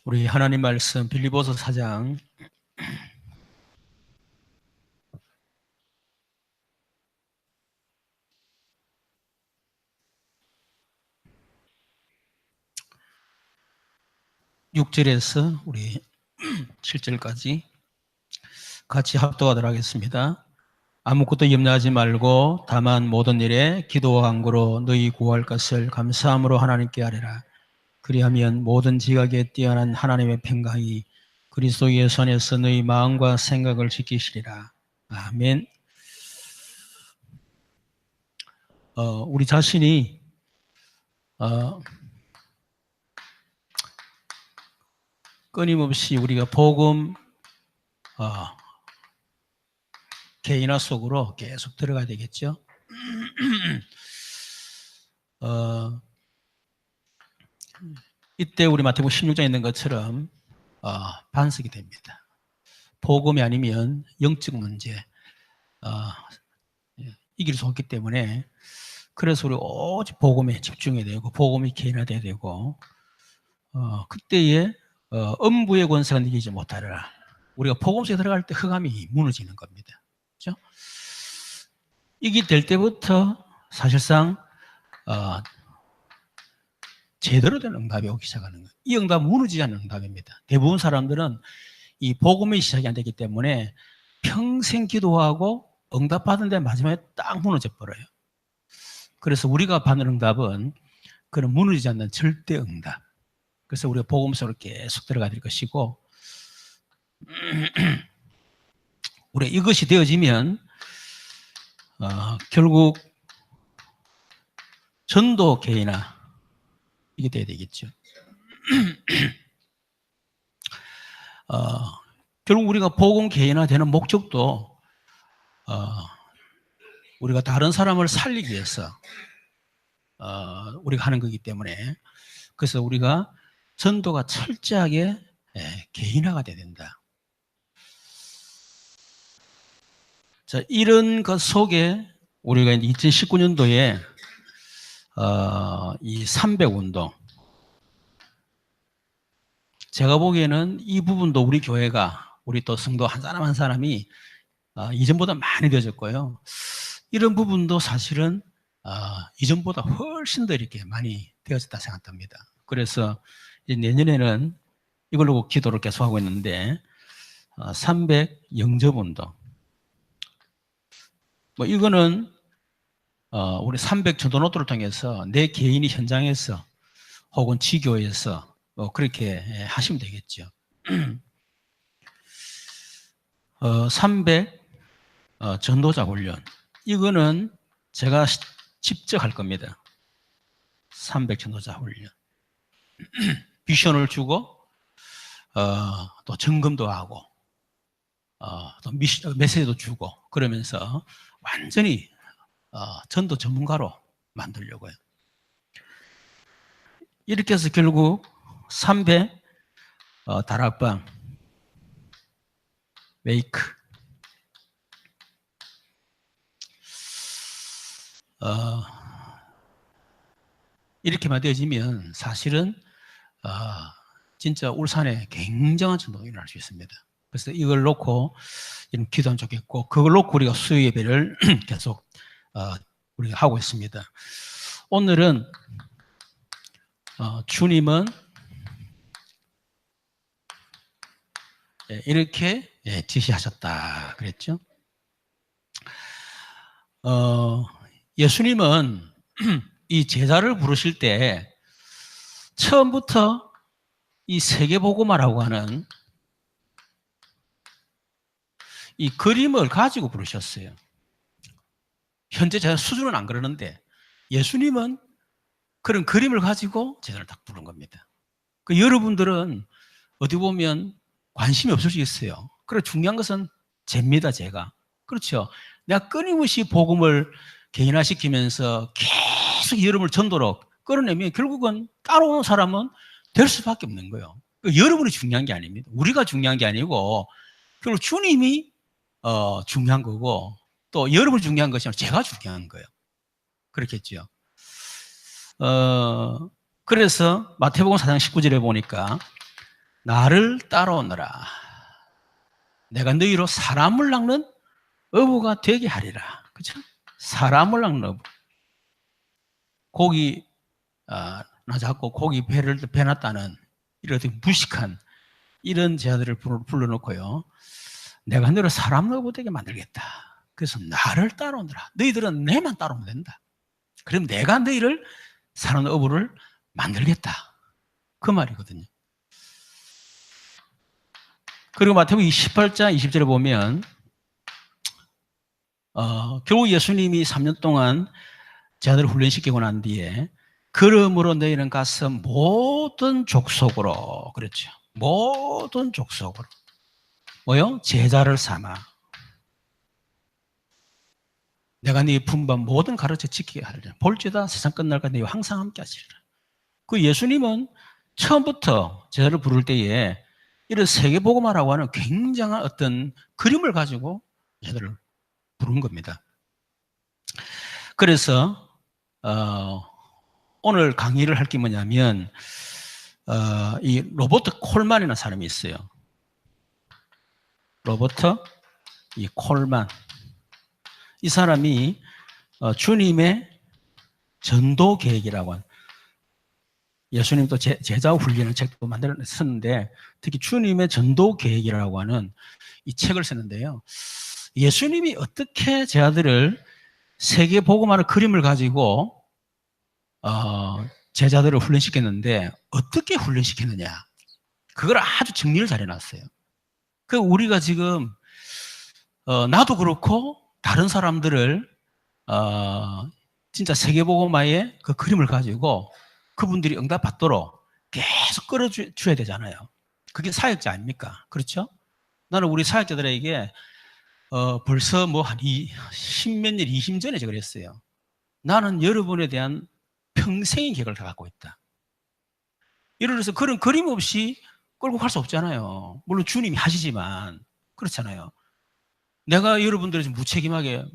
우리 하나님 말씀 빌립보서 4장 6절에서 우리 7절까지 같이 합독하도록 하겠습니다. 아무것도 염려하지 말고 다만 모든 일에 기도와 간구로 너희 구할 것을 감사함으로 하나님께 아뢰라. 그리하면 모든 지각에 뛰어난 하나님의 평강이 그리스도 예수 안에서 너희 마음과 생각을 지키시리라. 아멘. 우리 자신이 끊임없이 우리가 복음 개인화 속으로 계속 들어가야 되겠죠. 이때 우리 마태복음 16장에 있는 것처럼 반석이 됩니다. 복음이 아니면 영적 문제 이길 수 없기 때문에 그래서 우리 오직 복음에 집중해야 되고 복음이 개인화돼야 되고 그때에 음부의 권세가 느끼지 못하리라. 우리가 복음 속에 들어갈 때 흑암이 무너지는 겁니다. 그렇죠? 이게 될 때부터 사실상 제대로 된 응답이 오기 시작하는 거예요. 이 응답은 무너지지 않는 응답입니다. 대부분 사람들은 이 복음이 시작이 안 되기 때문에 평생 기도하고 응답받은 데 마지막에 딱 무너져 버려요. 그래서 우리가 받는 응답은 그런 무너지지 않는 절대 응답. 그래서 우리가 복음 속으로 계속 들어가야 될 것이고 우리 이것이 되어지면 결국 전도 개인화 이게 돼야 되겠죠. 결국 우리가 복음 개인화되는 목적도 우리가 다른 사람을 살리기 위해서 우리가 하는 거기 때문에 그래서 우리가 전도가 철저하게 개인화가 돼야 된다. 자, 이런 것 속에 우리가 2019년도에 이 300운동 제가 보기에는 이 부분도 우리 교회가 우리 또 성도 한 사람 한 사람이 이전보다 많이 되어졌고요. 이런 부분도 사실은 이전보다 훨씬 더 이렇게 많이 되어졌다 생각합니다. 그래서 이제 내년에는 이걸로 기도를 계속하고 있는데 300 영접운동 뭐 이거는 우리 300 전도노트를 통해서 내 개인이 현장에서 혹은 지교에서 그렇게 하시면 되겠죠. 300 전도자 훈련 이거는 제가 직접 할 겁니다. 300 전도자 훈련 비전을 주고 또 점검도 하고 또 메시지도 주고 그러면서 완전히 전도 전문가로 만들려고요. 이렇게 해서 결국 300 다락방 메이크 이렇게만 되어지면 사실은 진짜 울산에 굉장한 전도가 일어날 수 있습니다. 그래서 이걸 놓고 이런 기도하면 좋겠고 그걸 놓고 우리가 수요 예배를 계속 우리가 하고 있습니다. 오늘은 주님은 이렇게 지시하셨다 그랬죠. 예수님은 이 제자를 부르실 때 처음부터 이 세계복음화라고 하는 이 그림을 가지고 부르셨어요. 현재 제가 수준은 안 그러는데 예수님은 그런 그림을 가지고 제자를 딱 부른 겁니다. 여러분들은 어디 보면 관심이 없을 수 있어요. 그래 중요한 것은 제입니다, 제가. 그렇죠. 내가 끊임없이 복음을 개인화시키면서 계속 여러분을 전도로 끌어내면 결국은 따라오는 사람은 될 수밖에 없는 거예요. 여러분이 중요한 게 아닙니다. 우리가 중요한 게 아니고 결국 주님이 중요한 거고 또 여러분이 중요한 것이 아니라 제가 중요한 거예요. 그렇겠죠. 그래서 마태복음 4장 19절에 보니까 나를 따라오너라. 내가 너희로 사람을 낚는 어부가 되게 하리라. 그죠? 사람을 낚는 어부. 고기 나 잡고 고기 배를 배놨다는 이런 무식한 이런 제자들을 불러놓고요. 내가 너를 사람 어부 되게 만들겠다. 그래서 나를 따라오너라. 너희들은 내만 따라오면 된다. 그럼 내가 너희를 사람 어부를 만들겠다. 그 말이거든요. 그리고 마태복음 28장 20절에 보면 결국 예수님이 3년 동안 제자들을 훈련시키고 난 뒤에 그러므로 너희는 가서 모든 족속으로 그랬죠. 모든 족속으로 뭐요? 제자를 삼아 내가 네 분반 모든 가르쳐 지키게 하리라. 볼지다 세상 끝날까지 너희와 항상 함께 하시리라. 그 예수님은 처음부터 제자를 부를 때에 이런 세계복음화라고 하는 굉장한 어떤 그림을 가지고 제자들을 부른 겁니다. 그래서 오늘 강의를 할 게 뭐냐면 이 로버트 콜만이라는 사람이 있어요. 로버트 콜만. 이 사람이 주님의 전도 계획이라고 하는 예수님도 제자 훈련을 책도 썼는데 특히 주님의 전도 계획이라고 하는 이 책을 썼는데요. 예수님이 어떻게 제자들을 세계 복음화의 그림을 가지고 제자들을 훈련시켰는데 어떻게 훈련시켰느냐 그걸 아주 정리를 잘 해놨어요. 그 우리가 지금 나도 그렇고 다른 사람들을 진짜 세계 복음화의 그 그림을 가지고 그분들이 응답받도록 계속 끌어줘야 되잖아요. 그게 사역자 아닙니까? 그렇죠? 나는 우리 사역자들에게 벌써 뭐 한 10몇 년, 20년 전에 제가 그랬어요. 나는 여러분에 대한 평생의 계획을 다 갖고 있다. 예를 들어서 그런 그림 없이 끌고 갈 수 없잖아요. 물론 주님이 하시지만 그렇잖아요. 내가 여러분들을 무책임하게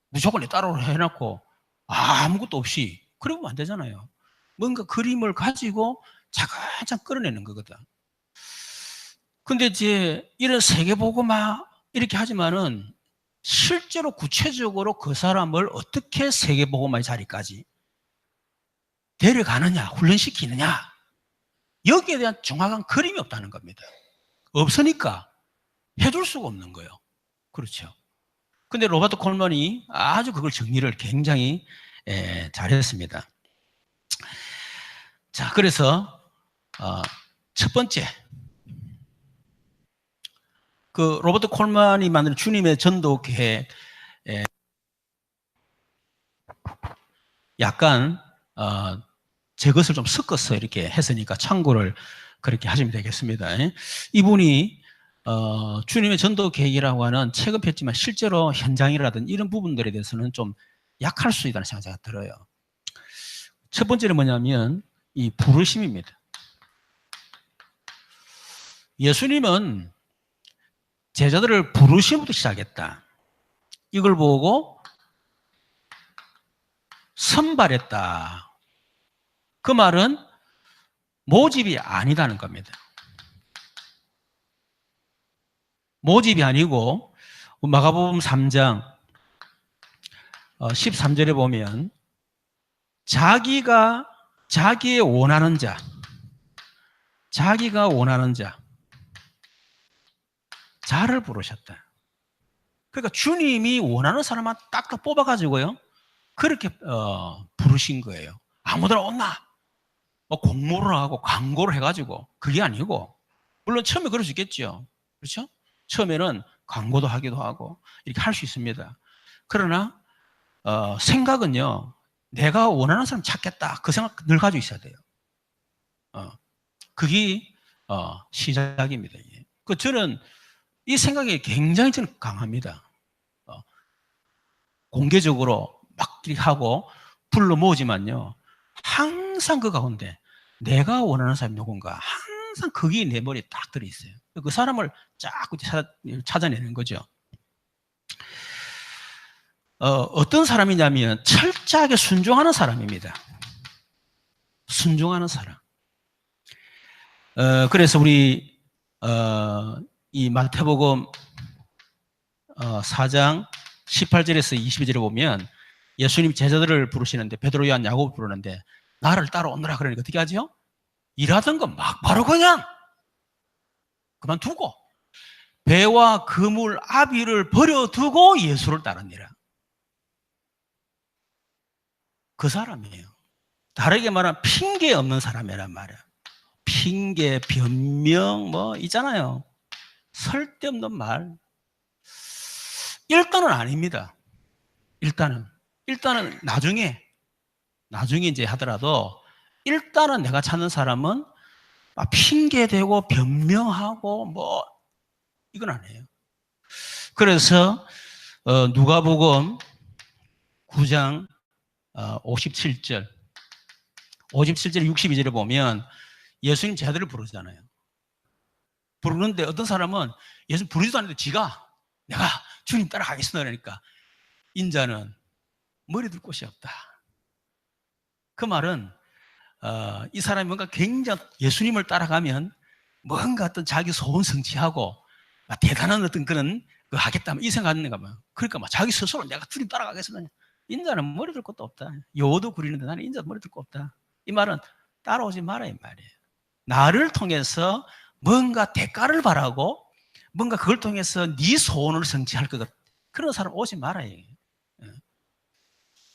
무조건 따라오라 해놓고 아무것도 없이 그러면 안 되잖아요. 뭔가 그림을 가지고 차근차근 끌어내는 거거든. 근데 이제 이런 세계복음화 이렇게 하지만은 실제로 구체적으로 그 사람을 어떻게 세계복음화의 자리까지 데려가느냐, 훈련시키느냐, 여기에 대한 정확한 그림이 없다는 겁니다. 없으니까 해줄 수가 없는 거예요. 그렇죠. 근데 로버트 콜만이 아주 그걸 정리를 굉장히 잘했습니다. 자, 그래서 첫 번째 그 로버트 콜만이 만든 주님의 전도 계획 약간 제 것을 좀 섞어서 이렇게 했으니까 참고를 그렇게 하시면 되겠습니다. 이분이 주님의 전도 계획이라고 하는 책은 폈지만 실제로 현장이라든지 이런 부분들에 대해서는 좀 약할 수 있다는 생각이 들어요. 첫 번째는 뭐냐면 이 부르심입니다. 예수님은 제자들을 부르심부터 시작했다. 이걸 보고 선발했다. 그 말은 모집이 아니다는 겁니다. 모집이 아니고 마가복음 3장 13절에 보면 자기의 원하는 자, 자기가 원하는 자를 부르셨다. 그러니까 주님이 원하는 사람만 딱딱 뽑아가지고요. 그렇게 부르신 거예요. 아무데나 온나? 뭐 공모를 하고 광고를 해가지고 그게 아니고 물론 처음에 그럴 수 있겠죠. 그렇죠? 처음에는 광고도 하기도 하고 이렇게 할 수 있습니다. 그러나 생각은요. 내가 원하는 사람 찾겠다. 그 생각 늘 가지고 있어야 돼요. 그게 시작입니다. 저는 이 생각이 굉장히 저는 강합니다. 공개적으로 막 이렇게 하고 불러 모으지만요. 항상 그 가운데 내가 원하는 사람이 누군가 항상 그게 내 머리에 딱 들어있어요. 그 사람을 자꾸 찾아내는 거죠. 어떤 사람이냐면 철저하게 순종하는 사람입니다. 순종하는 사람. 그래서 우리 이 마태복음 4장 18절에서 22절에 보면 예수님 제자들을 부르시는데 베드로, 요한, 야고보 부르는데 나를 따라오너라 그러니까 어떻게 하죠? 일하던 거 막 바로 그냥 그만두고 배와 그물, 아비를 버려두고 예수를 따르니라. 그 사람이에요. 다르게 말하면 핑계 없는 사람이란 말이야. 핑계, 변명 뭐 있잖아요. 쓸데없는 말. 일단은 아닙니다. 일단은 나중에 이제 하더라도 일단은 내가 찾는 사람은 핑계대고 변명하고 뭐 이건 아니에요. 그래서 누가복음 9장 57절 62절에 보면 예수님 제자들을 부르잖아요. 부르는데 어떤 사람은 예수 부르지도 않는데 지가 내가 주님 따라가겠습니다 그러니까 인자는 머리 둘 곳이 없다. 그 말은 이 사람이 뭔가 굉장히 예수님을 따라가면 뭔가 어떤 자기 소원 성취하고 대단한 어떤 그런 거 하겠다 이 생각하는가 봐요. 그러니까 막 자기 스스로 내가 주님 따라가겠습니다. 인자는 머리 둘 것도 없다. 요도 부리는데 나는 인자 머리 둘 거 없다. 이 말은 따라오지 마라 이 말이에요. 나를 통해서 뭔가 대가를 바라고 뭔가 그걸 통해서 네 소원을 성취할 것 같은 그런 사람 오지 마라.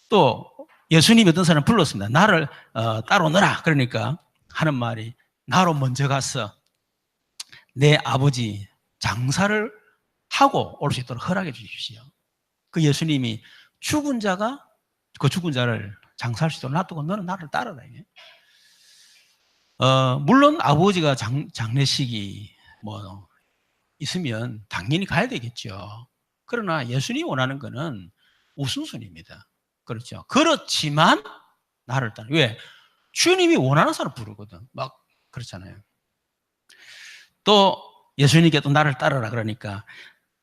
또 예수님이 어떤 사람 불렀습니다. 나를 따라오너라. 그러니까 하는 말이 나로 먼저 가서 내 아버지 장사를 하고 올 수 있도록 허락해 주십시오. 그 예수님이 죽은 자가 그 죽은 자를 장사할 수 있도록 놔두고 너는 나를 따르라. 물론 아버지가 장례식이 뭐 있으면 당연히 가야 되겠죠. 그러나 예수님이 원하는 것은 우선순위입니다. 그렇죠. 그렇지만 나를 따라. 왜? 주님이 원하는 사람 부르거든. 막 그렇잖아요. 또 예수님께 또 나를 따르라 그러니까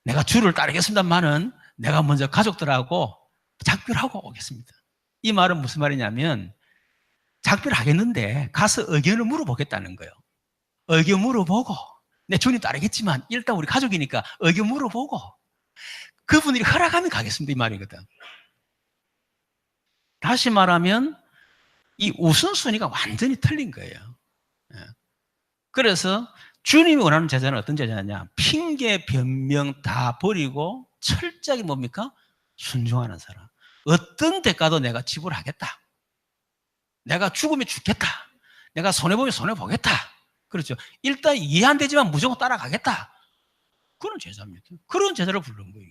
내가 주를 따르겠습니다만은 내가 먼저 가족들하고 작별하고 오겠습니다. 이 말은 무슨 말이냐면 작별하겠는데 가서 의견을 물어보겠다는 거예요. 의견 물어보고 내 주님 따르겠지만 일단 우리 가족이니까 의견 물어보고 그분들이 허락하면 가겠습니다. 이 말이거든. 다시 말하면 이 우선순위가 완전히 틀린 거예요. 그래서 주님이 원하는 제자는 어떤 제자냐? 핑계, 변명 다 버리고 철저하게 뭡니까? 순종하는 사람. 어떤 대가도 내가 지불하겠다. 내가 죽으면 죽겠다. 내가 손해보면 손해보겠다. 그렇죠. 일단 이해 안 되지만 무조건 따라가겠다. 그런 제자입니다. 그런 제자를 부르는 거예요.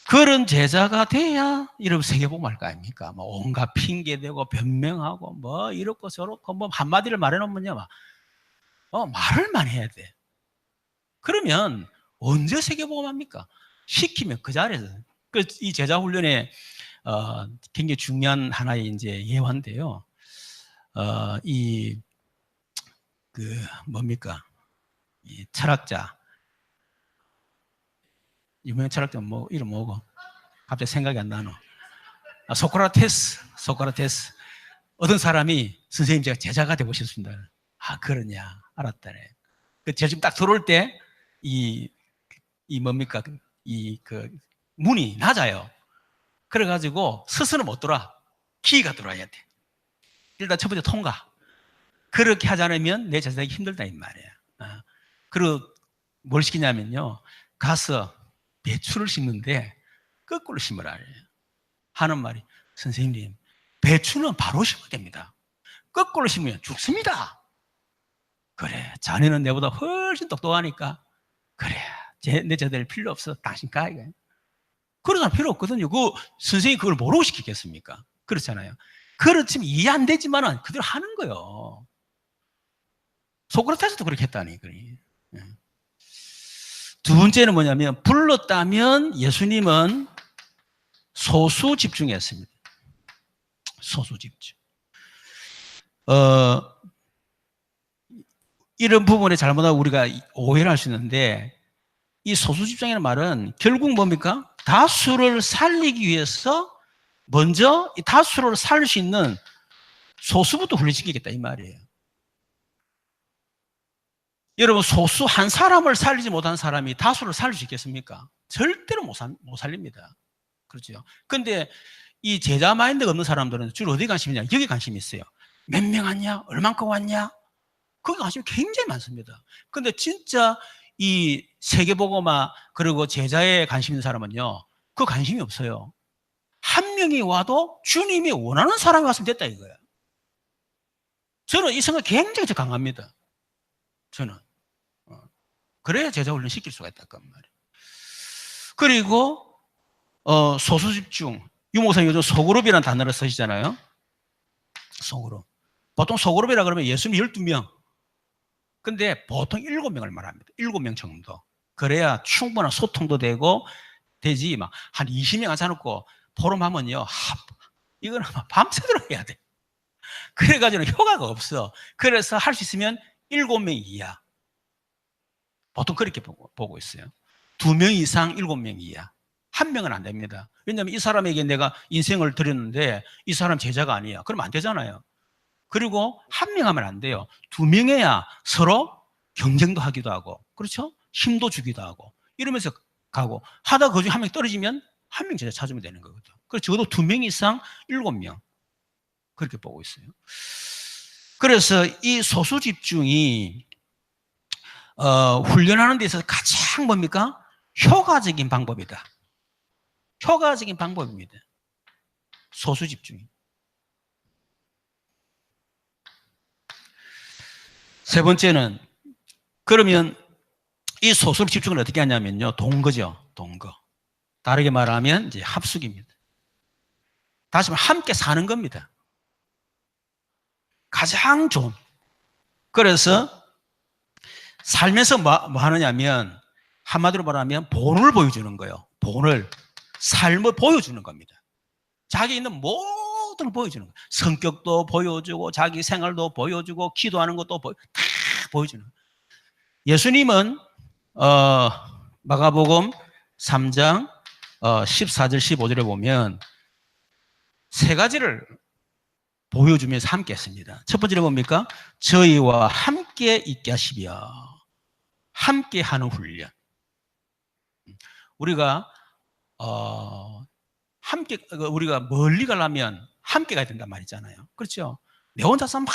그런 제자가 돼야 이런 세계복음 할 거 아닙니까? 뭐 온갖 핑계대고 변명하고 뭐 이렇고 저렇고 뭐 한마디를 말해놓으면요. 말을 많이 해야 돼. 그러면 언제 세계복음 합니까? 시키면 그 자리에서. 이 제자 훈련에 굉장히 중요한 하나의 이제 예화인데요. 뭡니까? 이 철학자. 유명한 철학자 이름 뭐고? 갑자기 생각이 안 나노. 소크라테스. 어떤 사람이 선생님 제가 제자가 되고 싶습니다. 그러냐. 알았다네. 제가 지금 딱 들어올 때 뭡니까? 문이 낮아요. 그래가지고 스스로 못 들어와. 키가 들어와야 돼. 일단 첫 번째 통과. 그렇게 하지 않으면 내 제자되기 힘들다 이 말이에요. 그리고 뭘 시키냐면요. 가서 배추를 심는데 거꾸로 심으라 하는 말이 선생님 배추는 바로 심어야 됩니다. 거꾸로 심으면 죽습니다. 그래 자네는 내보다 훨씬 똑똑하니까 그래 내 제자들 필요 없어 당신 가 이거. 그런 사람 필요 없거든요. 선생님이 그걸 모르고 시키겠습니까? 그렇잖아요. 그렇지만 이해 안 되지만은 그대로 하는 거예요. 소크라테스도 그렇게 했다니. 두 번째는 뭐냐면 불렀다면 예수님은 소수 집중했습니다. 소수 집중. 이런 부분에 잘못하고 우리가 오해를 할 수 있는데 이 소수 집중이라는 말은 결국 뭡니까? 다수를 살리기 위해서 먼저 이 다수를 살릴 수 있는 소수부터 훈련시키겠다 이 말이에요. 여러분, 소수 한 사람을 살리지 못한 사람이 다수를 살릴 수 있겠습니까? 절대로 못 살립니다. 그렇죠. 근데 이 제자 마인드가 없는 사람들은 주로 어디 관심이 있냐? 여기 관심이 있어요. 몇 명 왔냐? 얼만큼 왔냐? 거기 관심이 굉장히 많습니다. 근데 진짜 이 세계복음화 그리고 제자에 관심 있는 사람은요, 그 관심이 없어요. 한 명이 와도 주님이 원하는 사람이 왔으면 됐다 이거예요. 저는 이 생각 굉장히 강합니다. 저는. 그래야 제자 훈련 시킬 수가 있다 그 말이에요. 그리고 소수 집중. 유목사님 요즘 소그룹이라는 단어를 쓰시잖아요. 소그룹. 보통 소그룹이라 그러면 예수님 12명. 근데 보통 7명을 말합니다. 7명 정도. 그래야 충분한 소통도 되지. 막 한 20명 앉아놓고 포럼하면요. 이거는 밤새도록 해야 돼. 그래가지고는 효과가 없어. 그래서 할 수 있으면 7명 이하. 보통 그렇게 보고 있어요. 2명 이상 7명 이하. 1명은 안 됩니다. 왜냐하면 이 사람에게 내가 인생을 드렸는데 이 사람 제자가 아니야. 그러면 안 되잖아요. 그리고 1명 하면 안 돼요. 2명해야 서로 경쟁도 하기도 하고, 그렇죠? 힘도 주기도 하고, 이러면서 가고, 하다 그 중에 1명 떨어지면 1명 제자 찾으면 되는 거거든. 그래서 적어도 2명 이상 7명. 그렇게 보고 있어요. 그래서 이 소수 집중이, 훈련하는 데 있어서 가장 뭡니까? 효과적인 방법이다. 효과적인 방법입니다. 소수 집중이. 세 번째는, 그러면 이 소수 집중을 어떻게 하냐면요. 동거죠. 동거. 다르게 말하면 이제 합숙입니다. 다시 말하면 함께 사는 겁니다. 가장 좋은. 그래서 살면서 뭐 하느냐면 한마디로 말하면 본을 보여주는 거예요. 본을. 삶을 보여주는 겁니다. 자기 있는 모든 걸 보여주는 거예요. 성격도 보여주고 자기 생활도 보여주고 기도하는 것도 다 보여주는 거예요. 예수님은 마가복음 3장 14절 15절에 보면 세 가지를 보여주면서 함께 했습니다. 첫 번째는 뭡니까? 저희와 함께 있게 하시며 함께 하는 훈련. 우리가 함께, 우리가 멀리 가려면 함께 가야 된단 말이잖아요. 그렇죠? 내 혼자서 막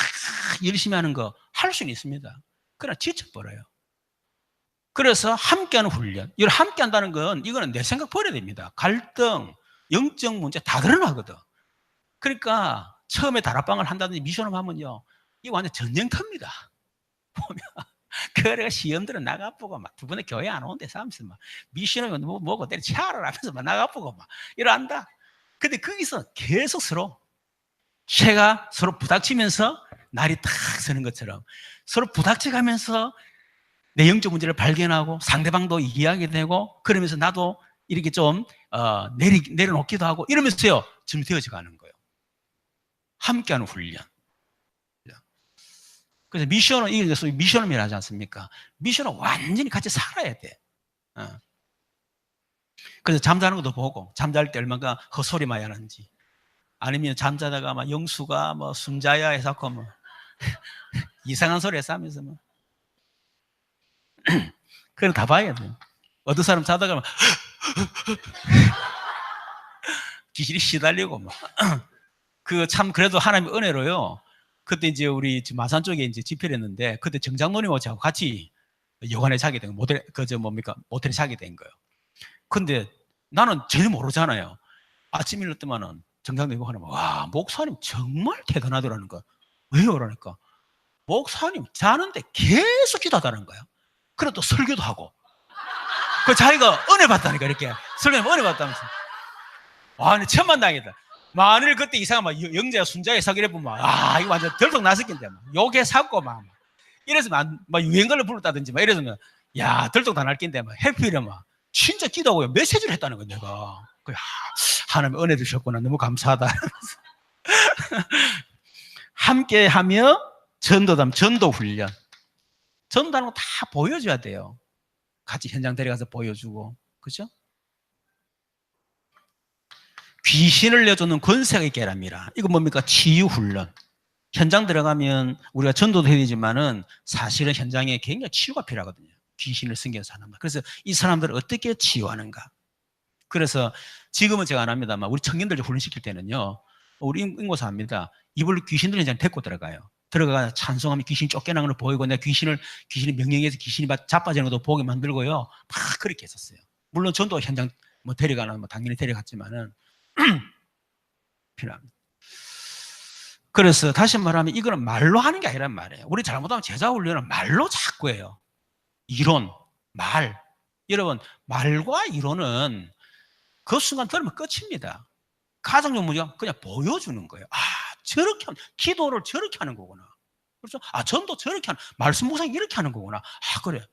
열심히 하는 거 할 수는 있습니다. 그러나 지쳐버려요. 그래서 함께하는 훈련. 이걸 함께한다는 건 이거는 내 생각 버려야 됩니다. 갈등, 영적 문제 다 드러나거든. 그러니까 처음에 다락방을 한다든지 미션을 하면요, 이거 완전 전쟁터입니다. 보면 그래가 시험들은 나가보고 막 두 번에 교회 안 오는데 사람들 막 미션을 뭐고 때려치아를 하면서 막 나가보고 막 이러한다. 근데 거기서 계속 서로 채가 서로 부닥치면서 날이 탁 서는 것처럼 서로 부닥쳐가면서 내 영적 문제를 발견하고 상대방도 이해하게 되고 그러면서 나도 이렇게 좀 내려놓기도 하고 이러면서요 준비되어져 가는 거예요. 함께하는 훈련. 그래서 미션은 이게 소위 미션을 하지 않습니까? 미션은 완전히 같이 살아야 돼. 그래서 잠자는 것도 보고 잠잘 때 얼마나 헛소리 많이 하는지 아니면 잠자다가 막 영수가 뭐 순자야 해서 뭐 이상한 소리 해서 하면서 뭐 그건 다 봐야 돼요. 어떤 사람 자다가 막 기질이 시달리고 막 그 참 그래도 하나님의 은혜로요. 그때 이제 우리 마산 쪽에 이제 집회를 했는데 그때 정장노님하고 저하고 같이 여관에 자게 된 거예요. 모텔에 자게 된 거예요. 근데 나는 전혀 모르잖아요. 아침 일어날 때만은 정장노님 하면 와 목사님 정말 대단하더라는 거야. 왜요? 그러니까 목사님 자는데 계속 기도하다는 거야. 그래 또 설교도 하고. 그 자기가 은혜 받다니까 이렇게 설교하면 은혜 받다면서. 와, 근데 천만다행이다. 만일 그때 이상한 막 영재야 순자에 사기를 보면 이거 완전 덜떡 났을 텐데 막 욕에 샀고 막 이래서 막 유행가를 부르다든지 막 이래서면 야 덜떡 다 날 낀데 막 해피를 막 진짜 기도하고 메시지를 했다는 거야 내가. 하나님 은혜 주셨구나 너무 감사하다. 함께하며 전도 훈련. 전도하는 거 다 보여줘야 돼요. 같이 현장 데려가서 보여주고 그렇죠? 귀신을 내쫓는 권세가 있게 하랍니다. 이거 뭡니까? 치유훈련. 현장 들어가면 우리가 전도도 해야 되지만은 사실은 현장에 굉장히 치유가 필요하거든요. 귀신을 섬기는 사람들. 그래서 이 사람들을 어떻게 치유하는가. 그래서 지금은 제가 안 합니다만 우리 청년들 훈련시킬 때는요. 우리 인고사 합니다. 이불 귀신들 현장 데리고 들어가요. 들어가 찬송하면 귀신이 쫓겨나는 걸 보이고 내가 귀신이 명령해서 귀신이 자빠지는 것도 보게 만들고요. 막 그렇게 했었어요. 물론 전도 현장 뭐 데려가는 뭐 당연히 데려갔지만은 필요합니다. 그래서 다시 말하면 이거는 말로 하는 게 아니란 말이에요. 우리 잘못하면 제자 훈련은 말로 자꾸 해요. 이론, 말. 여러분 말과 이론은 그 순간 들으면 끝입니다. 가정용 문제가 그냥 보여주는 거예요. 아, 저렇게 기도를 저렇게 하는 거구나. 그렇죠? 아, 전도 저렇게 하는, 말씀 묵상 이렇게 하는 거구나. 아, 그래.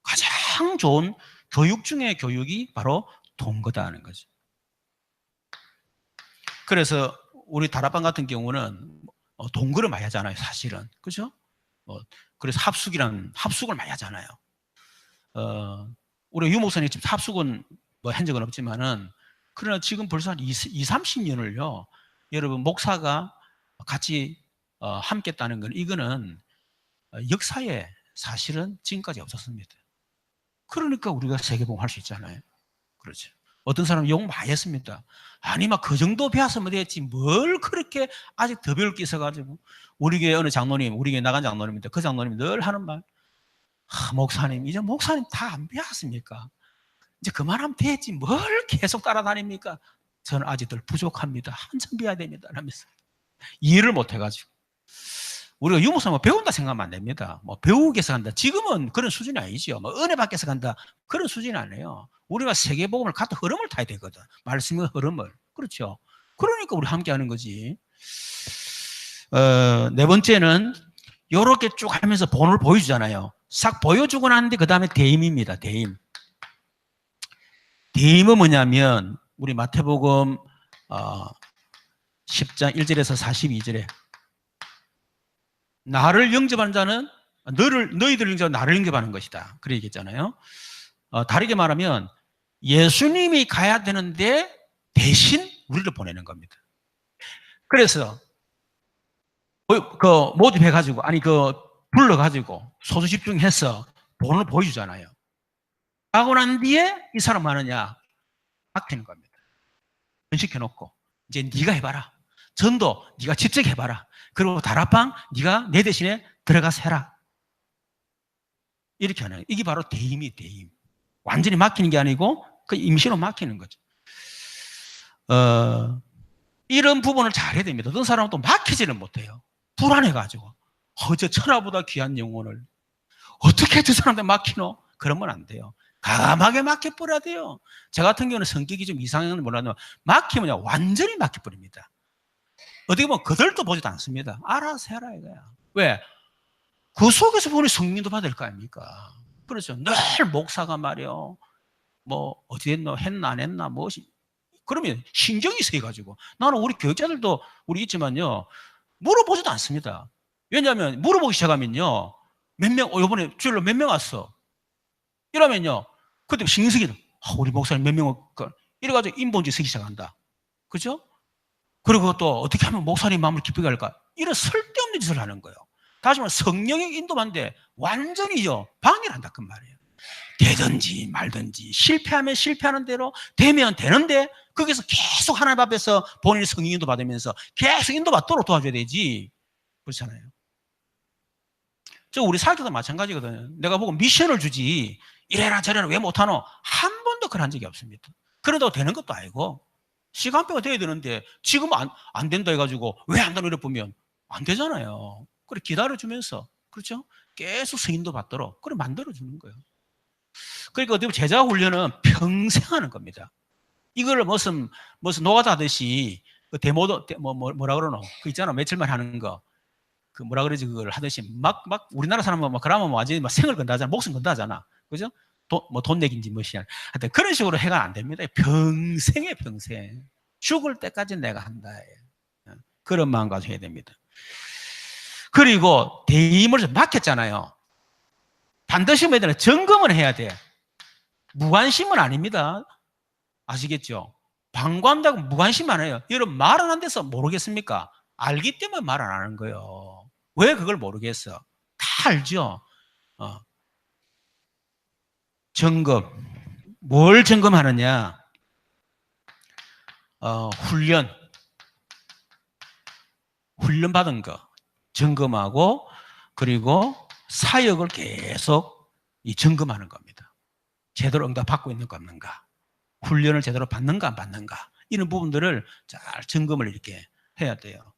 가장 좋은 교육 중에 교육이 바로 동거다는 거죠. 그래서 우리 다락방 같은 경우는 동거를 많이 하잖아요, 사실은. 그죠? 그래서 합숙을 많이 하잖아요. 우리 유 목사님 지금 합숙은 뭐 한 적은 없지만은, 그러나 지금 벌써 한 30년을요, 여러분, 목사가 같이 함께 했다는 건, 이거는 역사에 사실은 지금까지 없었습니다. 그러니까 우리가 세계복음 할 수 있잖아요. 그렇죠. 어떤 사람은 욕 많이 했습니다. 아니, 막 그 정도 배웠으면 되겠지. 뭘 그렇게 아직 더 배울 게 있어가지고. 우리 교회 어느 장로님, 우리 교회 나간 장로님인데 그 장로님이 늘 하는 말. 목사님, 이제 목사님 다 안 배웠습니까? 이제 그만하면 되지. 뭘 계속 따라다닙니까? 저는 아직들 부족합니다. 한참 배워야 됩니다. 라면서. 이해를 못 해가지고. 우리가 유목사 뭐 배운다 생각하면 안 됩니다. 뭐 배우기 위해서 간다. 지금은 그런 수준이 아니죠. 뭐 은혜 받기 위해서 간다. 그런 수준이 아니에요. 우리가 세계복음을 같은 흐름을 타야 되거든. 말씀의 흐름을. 그렇죠. 그러니까 우리 함께 하는 거지. 네 번째는 요렇게 쭉 하면서 본을 보여주잖아요. 싹 보여주고 나는데 그 다음에 대임입니다. 대임. 대임은 뭐냐면 우리 마태복음 10장 1절에서 42절에 나를 영접하는 자는 너희들을 영접하는 나를 영접하는 것이다. 그렇게 얘기했잖아요. 다르게 말하면 예수님이 가야 되는데 대신 우리를 보내는 겁니다. 그래서 그 모집해가지고 불러가지고 소수 집중해서 본을 보여주잖아요. 하고 난 뒤에 이 사람 뭐 하느냐? 맡기는 겁니다. 연식해놓고 이제 네가 해봐라. 전도 네가 직접 해봐라. 그리고 다락방 네가 내 대신에 들어가서 해라. 이렇게 하는 거예요. 이게 바로 대임이 대임. 완전히 맡기는 게 아니고 그 임시로 맡기는 거죠. 이런 부분을 잘해야 됩니다. 어떤 사람은 또 맡기지는 못해요. 불안해가지고 저 천하보다 귀한 영혼을 어떻게 저 사람한테 맡기노? 그러면 안 돼요. 과감하게 맡겨버려야 돼요. 저 같은 경우는 성격이 좀 이상한 건 몰라도 맡기면 완전히 맡겨버립니다. 어떻게 보면 그들도 보지도 않습니다. 알아서 해라 이거야. 왜? 그 속에서 보니 성민도 받을 거 아닙니까? 그렇죠. 늘 목사가 말이요. 뭐 어디 했노? 했나 안 했나? 무엇이? 그러면 신경이 쓰여가지고 나는 우리 교육자들도 우리 있지만요. 물어보지도 않습니다. 왜냐하면 물어보기 시작하면요. 몇 명, 이번에 주일로 몇 명 왔어? 이러면요. 그때 신경 쓰기도 우리 목사님 몇 명 올까? 이래가지고 인본주의 쓰기 시작한다. 그죠? 그리고 또 어떻게 하면 목사님 마음을 기쁘게 할까? 이런 쓸데없는 짓을 하는 거예요. 다시 말해 성령의 인도만데 완전히요. 방해를 한다 그 말이에요. 되든지 말든지 실패하면 실패하는 대로 되면 되는데 거기서 계속 하나님 앞에서 본인이 성령 인도 받으면서 계속 인도 받도록 도와줘야 되지. 그렇잖아요. 저 우리 사역도 마찬가지거든요. 내가 보고 미션을 주지 이래라 저래라 왜 못하노? 한 번도 그런 적이 없습니다. 그런다고 되는 것도 아니고 시간표가 돼야 되는데 지금 안 된다 해가지고 왜 안 되노 이래 보면 안 되잖아요. 그래 기다려주면서 그렇죠? 계속 승인도 받도록 그래 만들어주는 거예요. 그러니까 어떻게 보면 제자 훈련은 평생 하는 겁니다. 이걸 무슨 노가다 하듯이 그 데모도 뭐라 그러노? 그 있잖아 며칠만 하는 거. 그 뭐라 그러지 그걸 하듯이 막 우리나라 사람은 막 그러면 완전히 막 생을 건다 하잖아. 목숨 건다 하잖아. 그죠? 돈 내긴지 뭐시야. 하여튼 그런 식으로 해가 안 됩니다. 평생. 죽을 때까지 내가 한다. 그런 마음 가지고 해야 됩니다. 그리고 대임을 맡겼잖아요. 반드시 뭐야 되나? 점검은 해야 돼. 무관심은 아닙니다. 아시겠죠? 방관한다고 무관심 안 해요. 여러분, 말 안 한 데서 모르겠습니까? 알기 때문에 말 안 하는 거예요. 왜 그걸 모르겠어? 다 알죠? 점검. 뭘 점검하느냐? 훈련 받은 거 점검하고, 그리고 사역을 계속 점검하는 겁니다. 제대로 응답 받고 있는 거 없는가? 훈련을 제대로 받는가 안 받는가? 이런 부분들을 잘 점검을 이렇게 해야 돼요.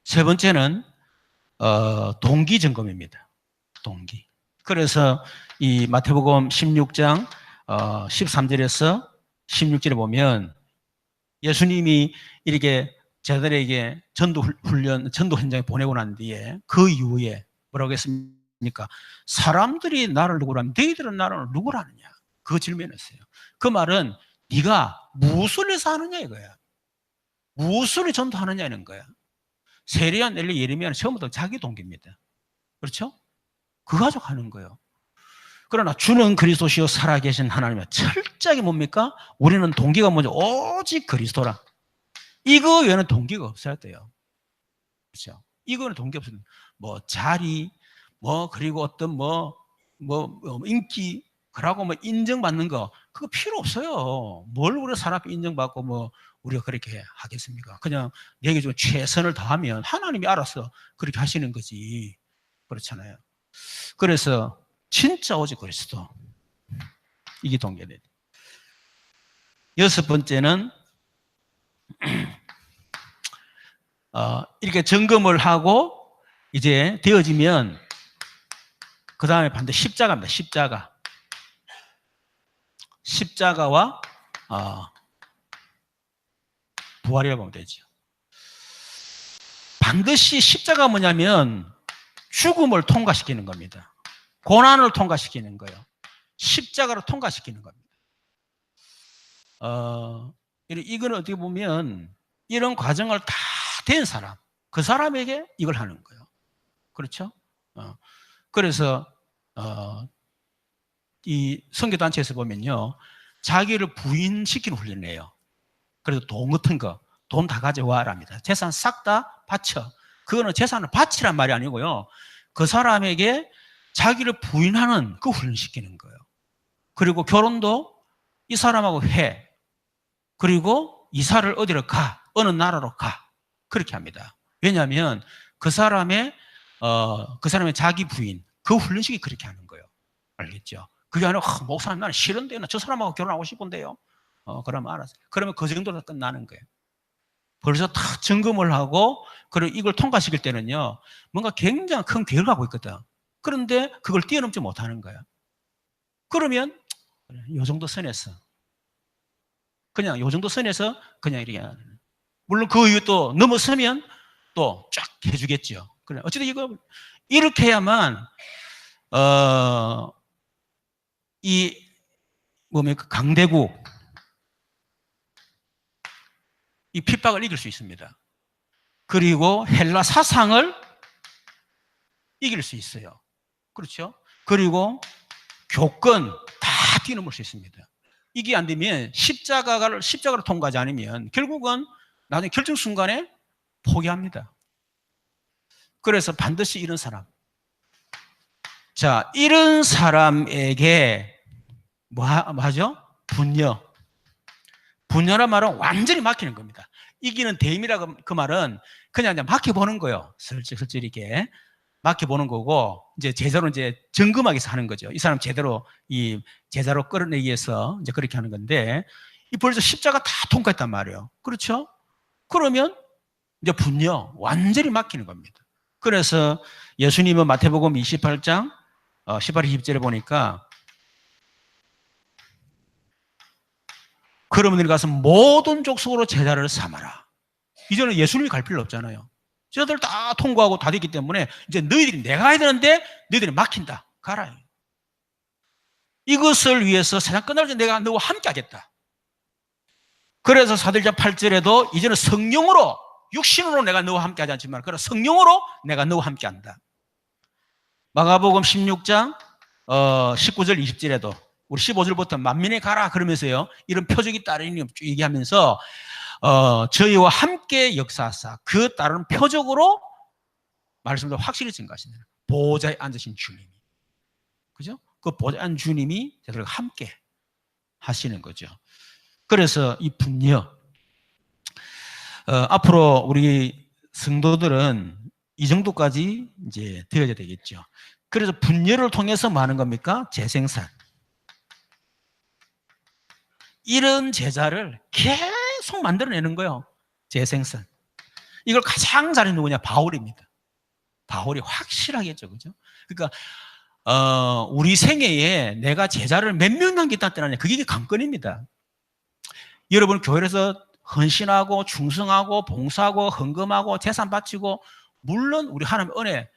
세 번째는 동기 점검입니다. 동기. 그래서 이 마태복음 16장 13절에서 16절에 보면 예수님이 이렇게 제자들에게 전도 현장에 보내고 난 뒤에 그 이후에 뭐라고 했습니까? 사람들이 나를 누구라면 너희들은 나를 누구라 하느냐? 그 질문했어요. 그 말은 네가 무엇을 해서 하느냐 이거야. 무엇을 전도하느냐는 거야. 세리안, 엘리, 예레미야는 처음부터 자기 동기입니다. 그렇죠? 그 가지고 하는 거예요. 그러나 주는 그리스도시요 살아계신 하나님의 철저하게 뭡니까? 우리는 동기가 뭐죠? 오직 그리스도라. 이거 외에는 동기가 없어야 돼요. 그렇죠? 이거는 동기 없어요. 뭐 자리, 뭐 그리고 어떤 뭐 인기, 그러고 뭐 인정받는 거 그거 필요 없어요. 뭘 우리 사람 앞에 인정받고 뭐 우리가 그렇게 하겠습니까? 그냥 내게 좀 최선을 다하면 하나님이 알아서 그렇게 하시는 거지. 그렇잖아요. 그래서 진짜 오직 그리스도. 이게 동기돼요. 여섯 번째는 이렇게 점검을 하고 이제 되어지면 그 다음에 반드시 십자가입니다. 십자가. 십자가와 부활이라고 보면 되죠. 반드시 십자가가 뭐냐면 죽음을 통과시키는 겁니다. 고난을 통과시키는 거예요. 십자가로 통과시키는 겁니다. 이거는 어떻게 보면 이런 과정을 다 된 사람, 그 사람에게 이걸 하는 거예요. 그렇죠? 그래서 이 선교단체에서 보면요, 자기를 부인시키는 훈련을 해요. 그래서 돈 같은 거, 돈 다 가져와랍니다. 재산 싹 다 바쳐. 그거는 재산을 바치란 말이 아니고요, 그 사람에게 자기를 부인하는 그 훈련시키는 거예요. 그리고 결혼도 이 사람하고 해. 그리고 이사를 어디로 가, 어느 나라로 가. 그렇게 합니다. 왜냐하면 그 사람의 자기 부인, 그 훈련식이 그렇게 하는 거예요. 알겠죠? 그게 아니라 목사님 나는 싫은데요, 저 사람하고 결혼하고 싶은데요. 그러면 알았어요. 그러면 그 정도로 끝나는 거예요. 벌써 다 점검을 하고, 그리고 이걸 통과시킬 때는요, 뭔가 굉장히 큰 계획을 하고 있거든. 그런데 그걸 뛰어넘지 못하는 거야. 그러면 요 정도 선에서 그냥 요 정도 선에서 그냥 이렇게, 물론 그 이후 또 넘어서면 또 쫙 해주겠죠. 그래, 어쨌든 이거 이렇게 해야만 이 뭡니까, 강대국 이 핍박을 이길 수 있습니다. 그리고 헬라 사상을 이길 수 있어요. 그렇죠? 그리고 교권 다 뛰어넘을 수 있습니다. 이게 안 되면 십자가를 통과하지 않으면 결국은 나중에 결정 순간에 포기합니다. 그래서 반드시 이런 사람. 자, 이런 사람에게 뭐 하죠? 분녀. 분녀란 말은 완전히 맡기는 겁니다. 이기는 대임이라고, 그 말은 그냥 맡겨보는 거예요. 슬쩍슬쩍 이렇게 맡겨보는 거고, 이제 제자로 이제 점검하기 위해서 하는 거죠. 이 사람 제대로 이 제자로 끌어내기 위해서 이제 그렇게 하는 건데, 이 벌써 십자가 다 통과했단 말이에요. 그렇죠? 그러면 이제 분녀 완전히 맡기는 겁니다. 그래서 예수님은 마태복음 28장 18, 20절에 보니까 그러면 너희 가서 모든 족속으로 제자를 삼아라. 이제는 예수님이 갈 필요 없잖아요. 저들 다 통과하고 다 됐기 때문에 이제 너희들이 내가 가야 되는데 너희들이 막힌다. 가라. 이것을 위해서 세상 끝날 때 내가 너와 함께 하겠다. 그래서 사도행전 8절에도 이제는 성령으로, 육신으로 내가 너와 함께 하지 않지만 그러나 성령으로 내가 너와 함께 한다. 마가복음 16장 19절 20절에도 우리 15절부터 만민에 가라 그러면서요. 이런 표적이 따르니 쭉 얘기하면서 저희와 함께 역사하사 그 따르는 표적으로 말씀도 확실히 증가하시네요. 보좌에 앉으신 주님이. 그죠? 그 보좌에 앉은 주님이 저들과 함께 하시는 거죠. 그래서 이 분녀, 앞으로 우리 성도들은 이 정도까지 이제 되어야 되겠죠. 그래서 분녀를 통해서 뭐 하는 겁니까? 재생산. 이런 제자를 계속 만들어내는 거예요. 재생산. 이걸 가장 잘해 누구냐? 바울입니다. 바울이 확실하게 했죠. 그죠? 그러니까, 우리 생애에 내가 제자를 몇 명 남겼다 때는 그게 관건입니다. 여러분, 교회에서 헌신하고, 충성하고, 봉사하고, 헌금하고, 재산 바치고, 물론 우리 하나님 은혜를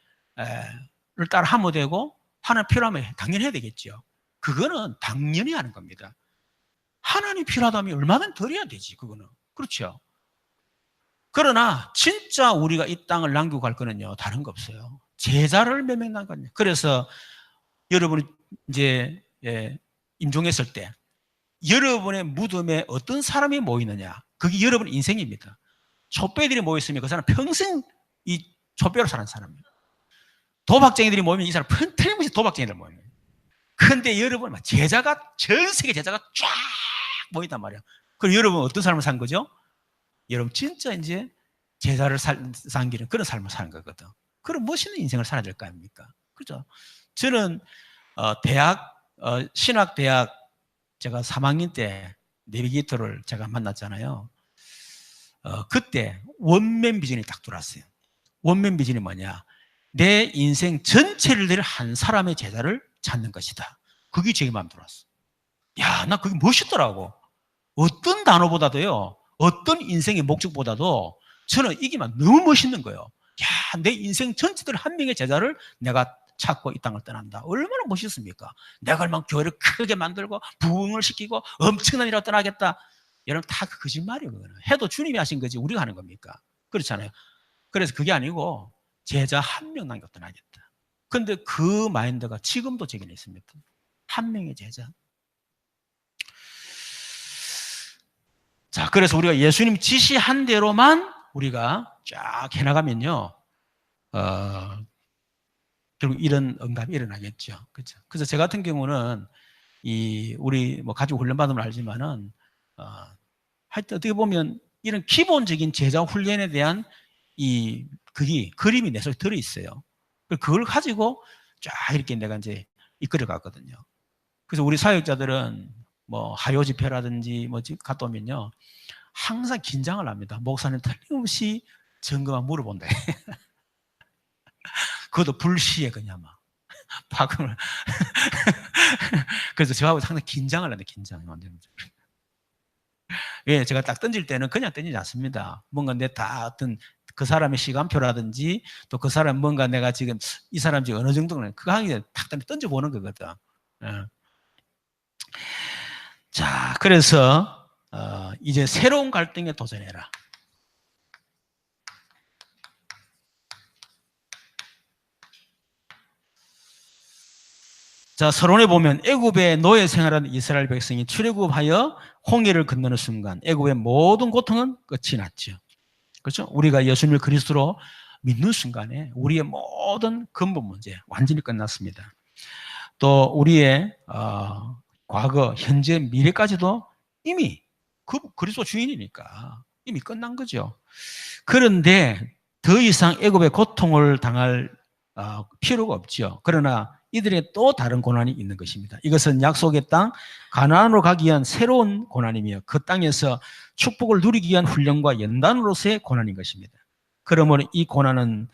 따라 하면 되고, 하나님 필요하면 당연히 해야 되겠죠. 그거는 당연히 하는 겁니다. 하나님 필요하다면 얼마나 덜 해야 되지, 그거는. 그렇죠. 그러나 진짜 우리가 이 땅을 남기고 갈 거는요, 다른 거 없어요. 제자를 몇 명 남겼냐. 그래서 여러분이 이제 임종했을 때 여러분의 무덤에 어떤 사람이 모이느냐, 그게 여러분의 인생입니다. 촛배들이 모였으면 그 사람 평생 이 촛배로 사는 사람이에요. 도박쟁이들이 모이면 이 사람 틀림없이 도박쟁이들 모이는 거예요. 그런데 여러분 제자가, 전 세계 제자가 쫙 모이단 말이에요. 그럼 여러분 어떤 삶을 산 거죠? 여러분 진짜 이제 제자를 삼기는 그런 삶을 사는 거거든. 그럼 멋있는 인생을 살아야 될 거 아닙니까? 그죠? 저는 신학대학 제가 3학년 때 내비게이터를 제가 만났잖아요. 그때 원맨 비전이 딱 들어왔어요. 원맨 비전이 뭐냐? 내 인생 전체를 낼 한 사람의 제자를 찾는 것이다. 그게 제게 마음에 들어왔어. 야, 나 그게 멋있더라고. 어떤 단어보다도요, 어떤 인생의 목적보다도 저는 이게 너무 멋있는 거예요. 야, 내 인생 전체들 한 명의 제자를 내가 찾고 이 땅을 떠난다. 얼마나 멋있습니까? 내가 얼마나 교회를 크게 만들고 부흥을 시키고 엄청난 일을 떠나겠다. 여러분 다 거짓말이에요. 그거는. 해도 주님이 하신 거지 우리가 하는 겁니까? 그렇잖아요. 그래서 그게 아니고 제자 한 명 남겨 떠나겠다. 그런데 그 마인드가 지금도 제게는 있습니다. 한 명의 제자. 자, 그래서 우리가 예수님 지시한 대로만 우리가 쫙 해나가면요, 결국 이런 응답이 일어나겠죠. 그렇죠. 그래서 저 같은 경우는 우리 가지고 훈련 받으면 알지만은, 하여튼 어떻게 보면 이런 기본적인 제자 훈련에 대한 그림이 내 속에 들어있어요. 그걸 가지고 쫙 이렇게 내가 이제 이끌어 갔거든요. 그래서 우리 사역자들은 하요 집회라든지 갔다 오면요, 항상 긴장을 합니다. 목사님 틀림없이 점검만 물어본다. 그것도 불시에 그냥 파금을. 그래서 저하고 항상 긴장을 하는데, 긴장. 예, 제가 딱 던질 때는 그냥 던지지 않습니다. 뭔가 어떤 그 사람의 시간표라든지 또 그 사람 뭔가 내가 지금 이 사람 지금 어느 정도는 그거 하기 탁 던져보는 거거든. 예. 자, 그래서 이제 새로운 갈등에 도전해라. 자, 서론에 보면 애굽의 노예 생활하는 이스라엘 백성이 출애굽하여 홍해를 건너는 순간 애굽의 모든 고통은 끝이 났죠. 그렇죠? 우리가 예수님을 그리스도로 믿는 순간에 우리의 모든 근본 문제 완전히 끝났습니다. 또 우리의 과거, 현재, 미래까지도 이미 그리스도 주인이니까 이미 끝난 거죠. 그런데 더 이상 애굽의 고통을 당할 필요가 없죠. 그러나 이들의 또 다른 고난이 있는 것입니다. 이것은 약속의 땅 가나안으로 가기 위한 새로운 고난이며 그 땅에서 축복을 누리기 위한 훈련과 연단으로서의 고난인 것입니다. 그러므로 이 고난은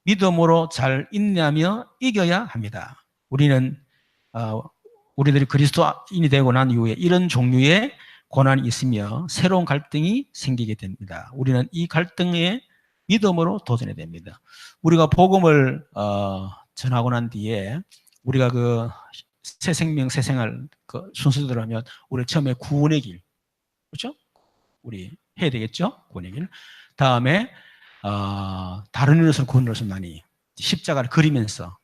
믿음으로 잘 인내하며 이겨야 합니다. 우리들이 그리스도인이 되고 난 이후에 이런 종류의 고난이 있으며 새로운 갈등이 생기게 됩니다. 우리는 이 갈등에 믿음으로 도전해야 됩니다. 우리가 복음을 전하고 난 뒤에 우리가 그 새 생명, 새 생활 그 순서대로 하면 우리 처음에 구원의 길, 그렇죠? 우리 해야 되겠죠? 구원의 길. 다음에 다른 일로서는 구원으로서 많이 십자가를 그리면서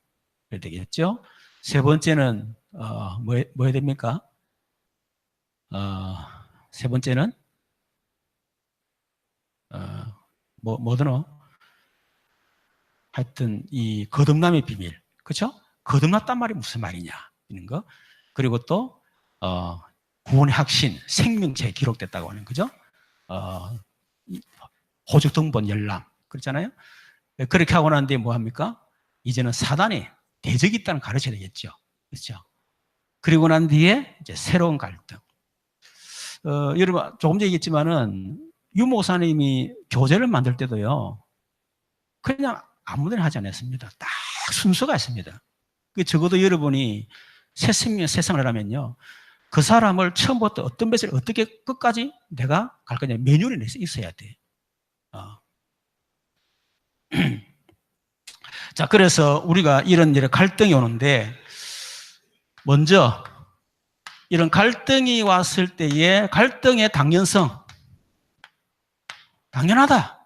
해야 되겠죠? 세 번째는 뭐 해야 됩니까? 세 번째는, 뭐더노? 하여튼, 이 거듭남의 비밀. 그쵸? 거듭났단 말이 무슨 말이냐. 이런 거. 그리고 또, 구원의 확신, 생명체에 기록됐다고 하는 거죠. 호적 등본 열람. 그렇잖아요? 그렇게 하고 난 뒤에 뭐 합니까? 이제는 사단의 대적이 있다는 가르쳐야 되겠죠. 그렇죠? 그리고 난 뒤에 이제 새로운 갈등. 여러분, 조금 전에 얘기했지만은, 유 목사님이 교재를 만들 때도요, 그냥 아무 데나 하지 않았습니다. 딱 순서가 있습니다. 적어도 여러분이 새 생명, 세상을 하면요, 그 사람을 처음부터 어떤 배를 어떻게 끝까지 내가 갈 거냐, 매뉴얼이 있어야 돼. 자, 그래서 우리가 이런 갈등이 오는데, 먼저, 이런 갈등이 왔을 때의 갈등의 당연성. 당연하다.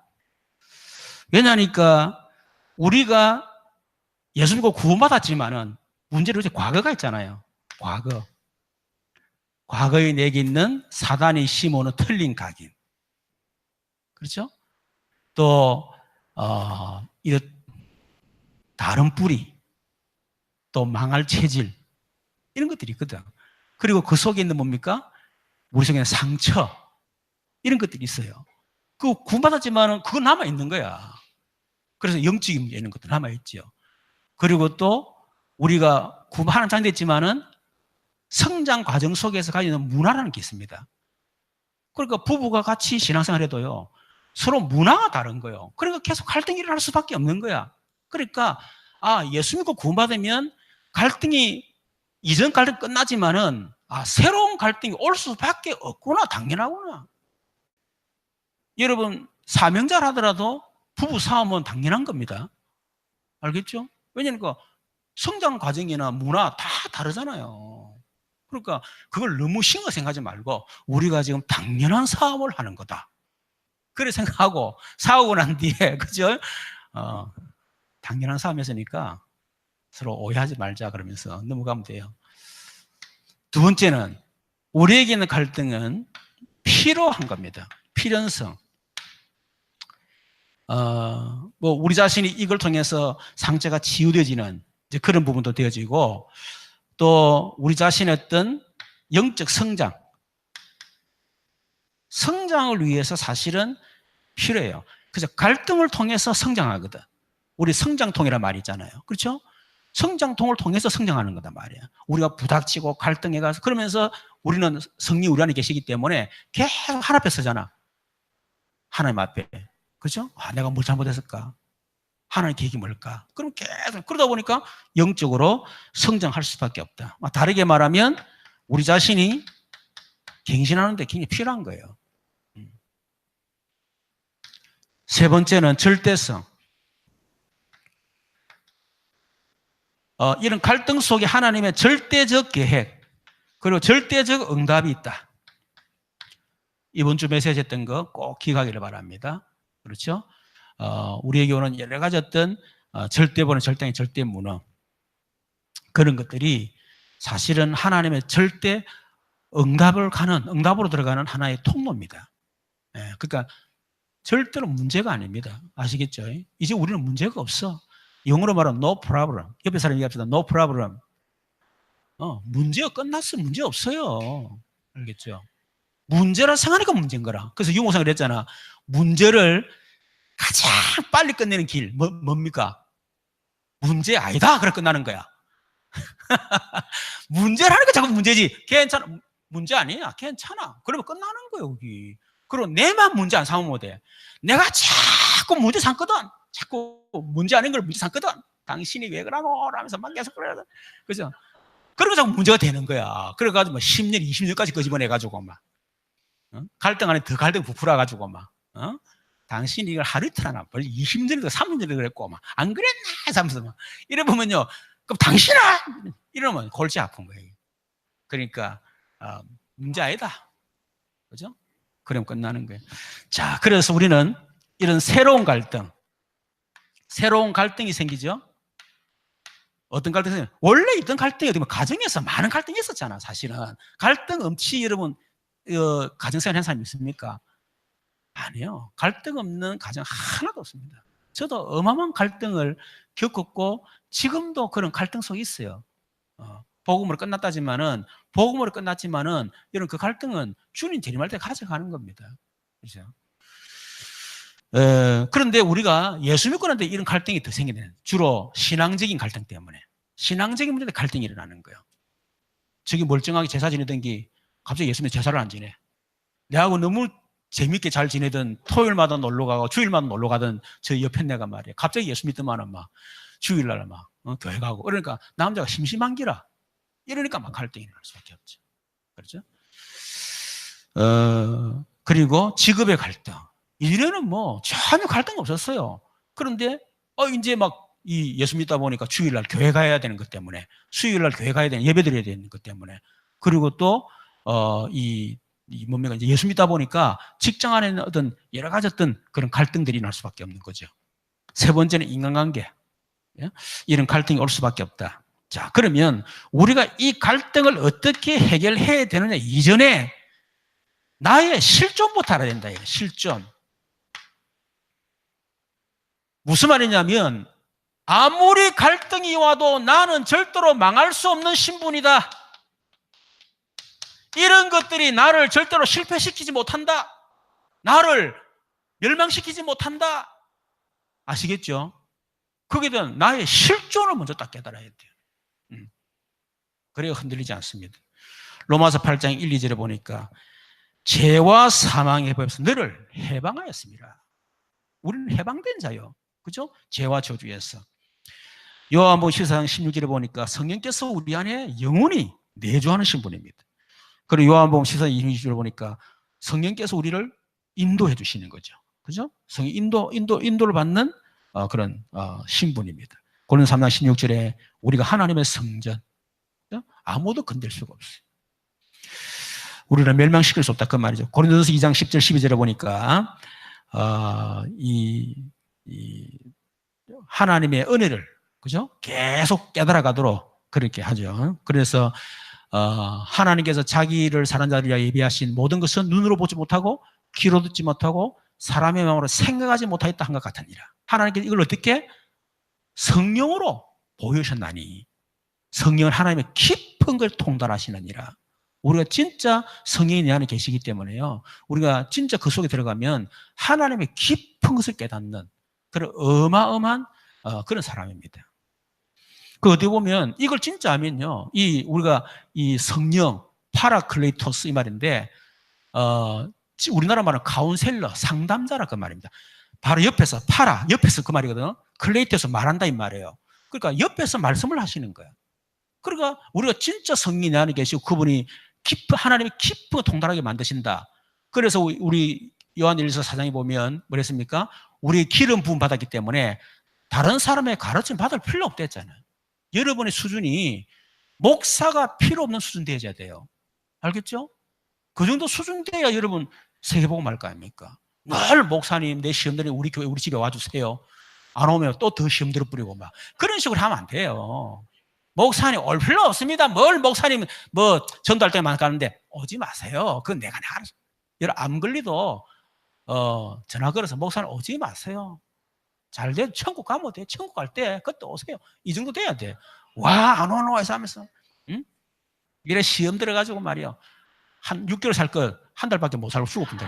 왜냐니까, 우리가 예수 믿고 구원받았지만은, 문제로 이제 과거가 있잖아요. 과거. 과거에 내게 있는 사단이 심어놓은 틀린 각인. 그렇죠? 또, 이런 다른 뿌리, 또 망할 체질, 이런 것들이 있거든. 그리고 그 속에 있는 뭡니까? 우리 속에 있는 상처, 이런 것들이 있어요. 그 구원받았지만은 그거 남아있는 거야. 그래서 영적인 문제 이런 것도 남아있죠. 그리고 또 우리가 구원하는 장됐지만은 성장 과정 속에서 가지고 있는 문화라는 게 있습니다. 그러니까 부부가 같이 신앙생활 해도요, 서로 문화가 다른 거예요. 그러니까 계속 갈등이 일어날 수밖에 없는 거야. 그러니까, 예수 믿고 구원받으면 갈등이, 이전 갈등 끝나지만은, 새로운 갈등이 올 수밖에 없구나, 당연하구나. 여러분, 사명자를 하더라도 부부 싸움은 당연한 겁니다. 알겠죠? 왜냐니까 성장 과정이나 문화 다 다르잖아요. 그러니까 그걸 너무 심하게 생각하지 말고 우리가 지금 당연한 싸움을 하는 거다. 그래 생각하고 싸우고 난 뒤에, 그죠? 당연한 싸움이었으니까 서로 오해하지 말자 그러면서 넘어가면 돼요. 두 번째는 우리에게 있는 갈등은 필요한 겁니다. 필연성. 우리 자신이 이걸 통해서 상처가 치유되어지는 이제 그런 부분도 되어지고, 또 우리 자신의 어떤 영적 성장을 위해서 사실은 필요해요. 그래서 갈등을 통해서 성장하거든. 우리 성장통이란 말이 있잖아요. 그렇죠? 성장통을 통해서 성장하는 거단 말이야. 우리가 부닥치고 갈등해가서 그러면서 우리는 성령 우리 안에 계시기 때문에 계속 하나 앞에 서잖아. 하나님 앞에. 그렇죠? 내가 뭘 잘못했을까? 하나님 계획이 뭘까? 그럼 계속 그러다 보니까 영적으로 성장할 수밖에 없다. 다르게 말하면 우리 자신이 갱신하는데 굉장히 필요한 거예요. 세 번째는 절대성. 이런 갈등 속에 하나님의 절대적 계획, 그리고 절대적 응답이 있다. 이번 주 메시지 했던 거 꼭 기억하기를 바랍니다. 그렇죠? 우리에게 오는 여러 가지 어떤 절대본의 절대의 절대문어, 그런 것들이 사실은 하나님의 절대 응답으로 들어가는 하나의 통로입니다. 그러니까 절대로 문제가 아닙니다. 아시겠죠? 이제 우리는 문제가 없어. 영어로 말하면 no problem. 옆에 사람 얘기합시다. no problem. 문제가 끝났어. 문제 없어요. 알겠죠? 문제라 생각하니까 문제인 거라. 그래서 유목사가 그랬잖아. 문제를 가장 빨리 끝내는 길, 뭡니까? 문제 아니다. 그래 끝나는 거야. 문제라는 거 자꾸 문제지. 괜찮아. 문제 아니야. 괜찮아. 그러면 끝나는 거야, 여기. 그리고 내만 문제 안 삼으면 돼. 내가 자꾸 문제 삼거든. 자꾸 문제 아닌 걸 문제 삼거든. 당신이 왜 그러노? 라면서 막 계속 그래야 돼. 그죠? 그러고 자꾸 문제가 되는 거야. 그래가지고 10년, 20년까지 끄집어내가지고 막. 갈등 안에 더 갈등 부풀어가지고 막. 당신이 이걸 하루 이틀 하나, 벌써 20년이고 30년이고 그랬고 막. 안 그랬나? 하면서 막. 이래 보면요. 그럼 당신아! 이러면 골치 아픈 거예요. 그러니까, 문제 아니다. 그죠? 그럼 끝나는 거예요. 자, 그래서 우리는 이런 새로운 갈등이 생기죠? 어떤 갈등이 원래 있던 갈등이 어떻게 보면 가정에서 많은 갈등이 있었잖아. 사실은 갈등 없이 여러분 가정생활 한 사람이 있습니까? 아니요. 갈등 없는 가정 하나도 없습니다. 저도 어마어마한 갈등을 겪었고 지금도 그런 갈등 속에 있어요. 복음으로 끝났지만은 여러분 그 갈등은 주님 재림할 때 가져가는 겁니다. 그렇죠? 그런데 우리가 예수 믿고 난 뒤에 이런 갈등이 더 생기는 주로 신앙적인 갈등 때문에 신앙적인 문제 때문에 갈등이 일어나는 거예요. 저기 멀쩡하게 제사 지내던 게 갑자기 예수 믿고 제사를 안 지내. 내하고 너무 재밌게 잘 지내던 토요일마다 놀러 가고 주일마다 놀러 가던 저 옆에 내가 말이야. 갑자기 예수 믿더만은 막 주일날 막 교회 가고 그러니까 남자가 심심한 기라. 이러니까 막 갈등이 일어날 수밖에 없죠. 그렇죠? 그리고 직업의 갈등. 이전에는 뭐 전혀 갈등 없었어요. 그런데 이제 막 이 예수 믿다 보니까 주일날 교회 가야 되는 것 때문에 수요일날 교회 가야 되는 예배 드려야 되는 것 때문에 그리고 또 뭡니까 이제 예수 믿다 보니까 직장 안에는 어떤 여러 가지 어떤 그런 갈등들이 날 수밖에 없는 거죠. 세 번째는 인간관계. 이런 갈등이 올 수밖에 없다. 자, 그러면 우리가 이 갈등을 어떻게 해결해야 되느냐 이전에 나의 실존부터 알아야 된다. 실존. 무슨 말이냐면 아무리 갈등이 와도 나는 절대로 망할 수 없는 신분이다. 이런 것들이 나를 절대로 실패시키지 못한다. 나를 멸망시키지 못한다. 아시겠죠? 거기에 대한 나의 실존을 먼저 딱 깨달아야 돼요. 그래야 흔들리지 않습니다. 로마서 8장 1, 2절에 보니까 죄와 사망의 법에서 너를 해방하였습니다. 우리는 해방된 자요. 그죠? 죄와 저주에서. 요한복음 14장 16절에 보니까 성령께서 우리 안에 영원히 내주하는 신분입니다. 그리고 요한복음 14장 26절에 보니까 성령께서 우리를 인도해 주시는 거죠. 그죠? 인도를 받는 그런 신분입니다. 고린도서 3장 16절에 우리가 하나님의 성전, 아무도 건들 수가 없어요. 우리를 멸망시킬 수 없다 그 말이죠. 고린도서 2장 10절 12절에 보니까 하나님의 은혜를 그죠? 계속 깨달아가도록 그렇게 하죠. 그래서 하나님께서 자기를 사는 자들이라 예비하신 모든 것은 눈으로 보지 못하고 귀로 듣지 못하고 사람의 마음으로 생각하지 못하였다 한 것 같으니라. 하나님께서 이걸 어떻게 성령으로 보여주셨나니 성령은 하나님의 깊은 걸 통달하시느니라. 우리가 진짜 성령이 내 안에 계시기 때문에요. 우리가 진짜 그 속에 들어가면 하나님의 깊은 것을 깨닫는 그런 어마어마한 그런 사람입니다. 그 어디 보면 이걸 진짜 하면요, 우리가 이 성령 파라클레이토스 이 말인데 우리나라 말은 카운셀러 상담자라 그 말입니다. 바로 옆에서 옆에서 그 말이거든요. 클레이토스 말한다 이 말이에요. 그러니까 옆에서 말씀을 하시는 거예요. 그러니까 우리가 진짜 성령이 내 안에 계시고 그분이 하나님의 깊은 걸 통달하게 만드신다. 그래서 우리 요한일서 4장에 보면 뭐랬습니까? 우리 기름 부음 받았기 때문에 다른 사람의 가르침 받을 필요 없댔잖아요. 여러분의 수준이 목사가 필요 없는 수준 되어야 돼요. 알겠죠? 그 정도 수준 돼야 여러분 세계복음 할 거 아닙니까? 늘 목사님 내 시험들이 우리 교회 우리 집에 와주세요. 안 오면 또 더 시험들을 뿌리고 막 그런 식으로 하면 안 돼요. 목사님 올 필요 없습니다. 뭘 목사님 뭐 전도할 때만 가는데 오지 마세요. 그건 내가 알아서. 여러분 암 걸리도 전화 걸어서 목사님 오지 마세요. 잘 돼. 천국 가면 돼. 천국 갈 때 그때 오세요. 이 정도 돼야 돼. 와, 안 오노 해서 하면서 응? 이래 시험 들어가지고 말이야. 한 6개월 살 거 한 달밖에 못 살고 죽었던데.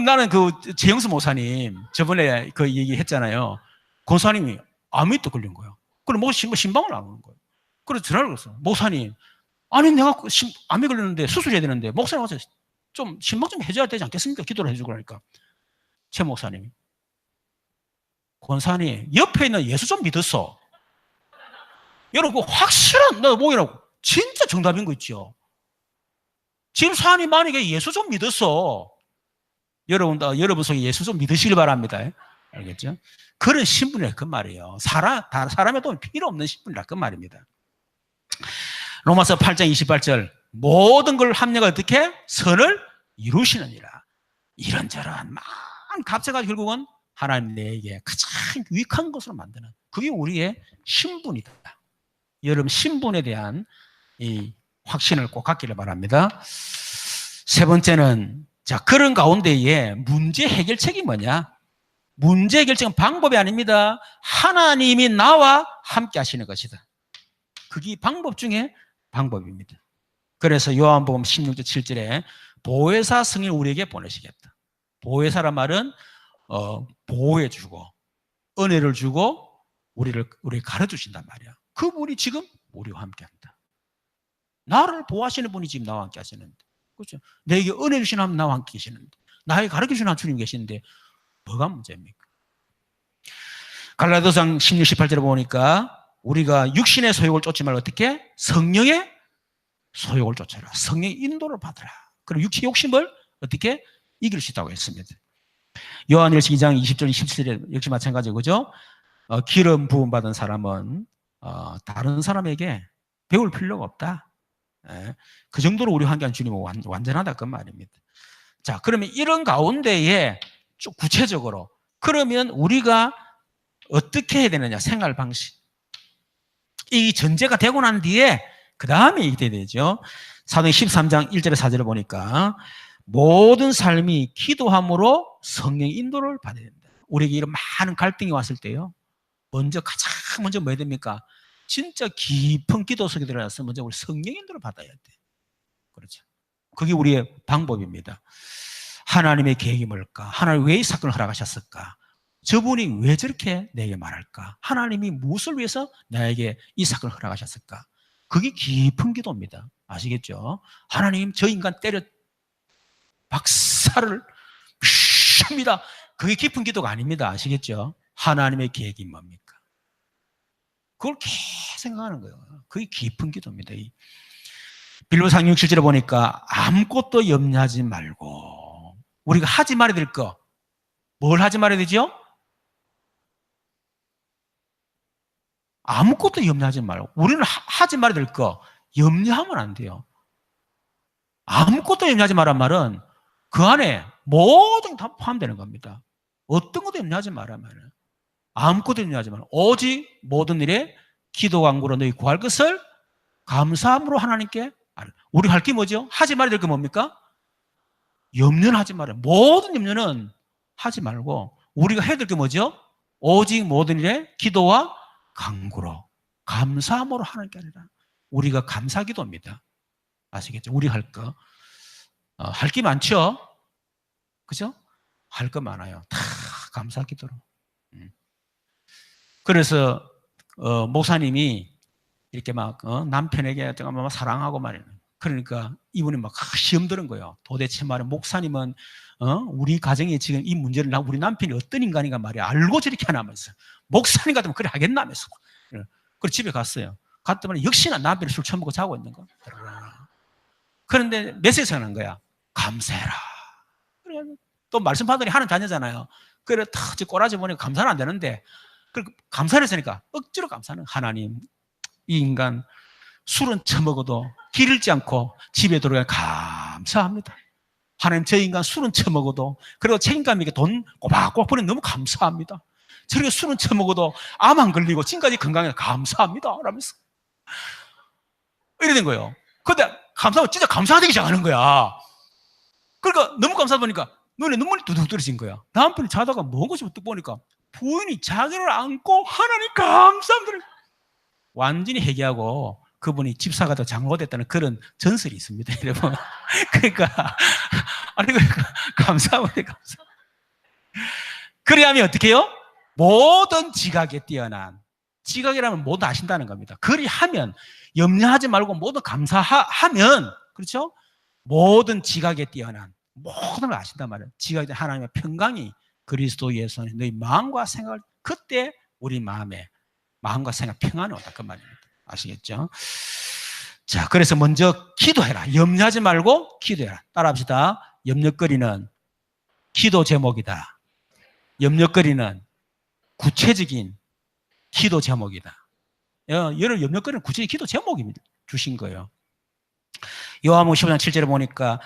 나는 재영수 목사님 저번에 그 얘기 했잖아요. 권사님이 암이 또 걸린 거예요. 그럼 신방을 안 오는 거예요. 그래서 전화를 걸었어. 목사님, 아니 내가 암이 걸렸는데 수술해야 되는데 목사님 와서 좀 신방 좀 해줘야 되지 않겠습니까? 기도를 해주고 그러니까. 최 목사님이 권사님 옆에 있는 예수 좀 믿었어. 여러분 확실한 뭐라고 진짜 정답인 거 있죠. 집사님 만약에 예수 좀 믿었어. 여러분 속에 예수 좀 믿으시길 바랍니다. 알겠죠? 그런 신분이라 그 말이에요. 사람의 도움이 필요 없는 신분이라 그 말입니다. 로마서 8장 28절 모든 걸 합력하 어떻게? 선을 이루시느니라. 이런저런 막 값져가지고 결국은 하나님 내게 가장 유익한 것으로 만드는, 그게 우리의 신분이다. 여러분 신분에 대한 이 확신을 꼭 갖기를 바랍니다. 세 번째는, 자, 그런 가운데에 문제 해결책이 뭐냐? 문제 해결책은 방법이 아닙니다. 하나님이 나와 함께 하시는 것이다. 그게 방법 중에 방법입니다. 그래서 요한복음 16절 7절에 보혜사 성령을 우리에게 보내시겠다. 보혜사란 말은 보호해주고 은혜를 주고 우리를 가르쳐주신단 말이야. 그분이 지금 우리와 함께합니다. 나를 보호하시는 분이 지금 나와 함께 하시는데, 그렇죠? 내게 은혜 주시는 하나님 나와 함께 계시는데, 나에게 가르쳐주시는 하나님 주님 계시는데 뭐가 문제입니까? 갈라디아서 16, 18절에 보니까 우리가 육신의 소욕을 쫓지 말고 어떻게? 성령의 소욕을 쫓아라. 성령의 인도를 받으라. 그리고 육체의 욕심을 어떻게? 이길 수 있다고 했습니다. 요한일서 2장 20절 27절에 역시 마찬가지고, 그죠? 기름 부음 받은 사람은 다른 사람에게 배울 필요가 없다. 그 정도로 우리 함께한 주님은 완전하다 그 말입니다. 자, 그러면 이런 가운데에 좀 구체적으로 그러면 우리가 어떻게 해야 되느냐, 생활 방식. 이 전제가 되고 난 뒤에 그 다음에 이게 되죠. 사도행 13장 1절에 4절을 보니까 모든 삶이 기도함으로 성령의 인도를 받아야 된다. 우리에게 이런 많은 갈등이 왔을 때요, 가장 먼저 뭐 해야 됩니까? 진짜 깊은 기도 속에 들어가서 먼저 우리 성령의 인도를 받아야 돼. 그렇죠. 그게 우리의 방법입니다. 하나님의 계획이 뭘까? 하나님 왜 이 사건을 허락하셨을까? 저분이 왜 저렇게 내게 말할까? 하나님이 무엇을 위해서 나에게 이 사건을 허락하셨을까? 그게 깊은 기도입니다. 아시겠죠? 하나님, 저 인간 때려 박살을 합니다. 그게 깊은 기도가 아닙니다. 아시겠죠? 하나님의 계획이 뭡니까? 그걸 계속 생각하는 거예요. 그게 깊은 기도입니다. 빌립보서 6, 7절에 보니까 아무것도 염려하지 말고, 우리가 하지 말아야 될 거, 뭘 하지 말아야 되죠? 아무것도 염려하지 말고, 우리는 하지 말아야 될 거 염려하면 안 돼요. 아무것도 염려하지 말란 말은 그 안에 모든 다 포함되는 겁니다. 어떤 것도 염려하지 말라면, 아무것도 염려하지 말고 오직 모든 일에 기도 간구로 너희 구할 것을 감사함으로 하나님께 알아. 우리 할 게 뭐죠? 하지 말아야 될 게 뭡니까? 염려는 하지 말아요. 모든 염려는 하지 말고 우리가 해야 될 게 뭐죠? 오직 모든 일에 기도와 간구로 감사함으로 하나님께 하리라. 우리가 감사 기도입니다. 아시겠죠? 우리 할 거. 할 게 많죠? 그죠? 할 거 많아요. 다 감사 기도로. 그래서 목사님이 이렇게 막 남편에게 막 사랑하고 말이에요. 그러니까 이분이 막 시험 들은 거예요. 도대체 말이야, 목사님은 우리 가정에 지금 이 문제를 우리 남편이 어떤 인간인가 말이야 알고 저렇게 하나면서 목사님 같으면 그래 하겠나면서. 그래서 집에 갔어요. 갔더니 역시나 남편이 술 처먹고 자고 있는 거. 그런데 메시지 전한 거야. 감사해라. 그래, 또 말씀 받으니 하는 자녀잖아요. 그래 탁 꼬라지 보니까 감사는 안 되는데, 감사를 했으니까 억지로 감사는. 하나님, 이 인간 술은 처먹어도 길 잃지 않고 집에 들어가 감사합니다. 하나님, 저 인간 술은 처먹어도 그래도 책임감 있게 돈 꼬박꼬박 버리는 너무 감사합니다. 저렇게 술은 처먹어도 암 안 걸리고 지금까지 건강해 감사합니다 라면서 이래 된 거예요. 근데 감사하고 진짜 감사하기 시작하는 거야. 그러니까 너무 감사하다 보니까 눈에 눈물이 두둑 떨어진 거야. 남편이 자다가 먼 곳에 뚝 보니까 부인이 자기를 안고 하나님 감사합니다. 완전히 회개하고 그분이 집사가 더 장로가 됐다는 그런 전설이 있습니다, 여러분. 그러니까 감사합니다. 그래야 하면 어떻게 해요? 모든 지각에 뛰어난, 지각이라면 모두 아신다는 겁니다. 그리하면 염려하지 말고 모두 감사하면, 그렇죠? 모든 지각에 뛰어난 모든 걸 아신단 말이에요. 지각이 하나님의 평강이 그리스도에서 너희 마음과 생각을, 그때 우리 마음과 생각 평안이 오다 그 말입니다. 아시겠죠? 자, 그래서 먼저 기도해라. 염려하지 말고 기도해라. 따라합시다. 염려거리는 기도 제목이다. 염려거리는 구체적인 기도 제목이다. 여러분, 염려거리는 구체적인 기도 제목입니다. 주신 거예요. 요한복음 15장 7절에 보니까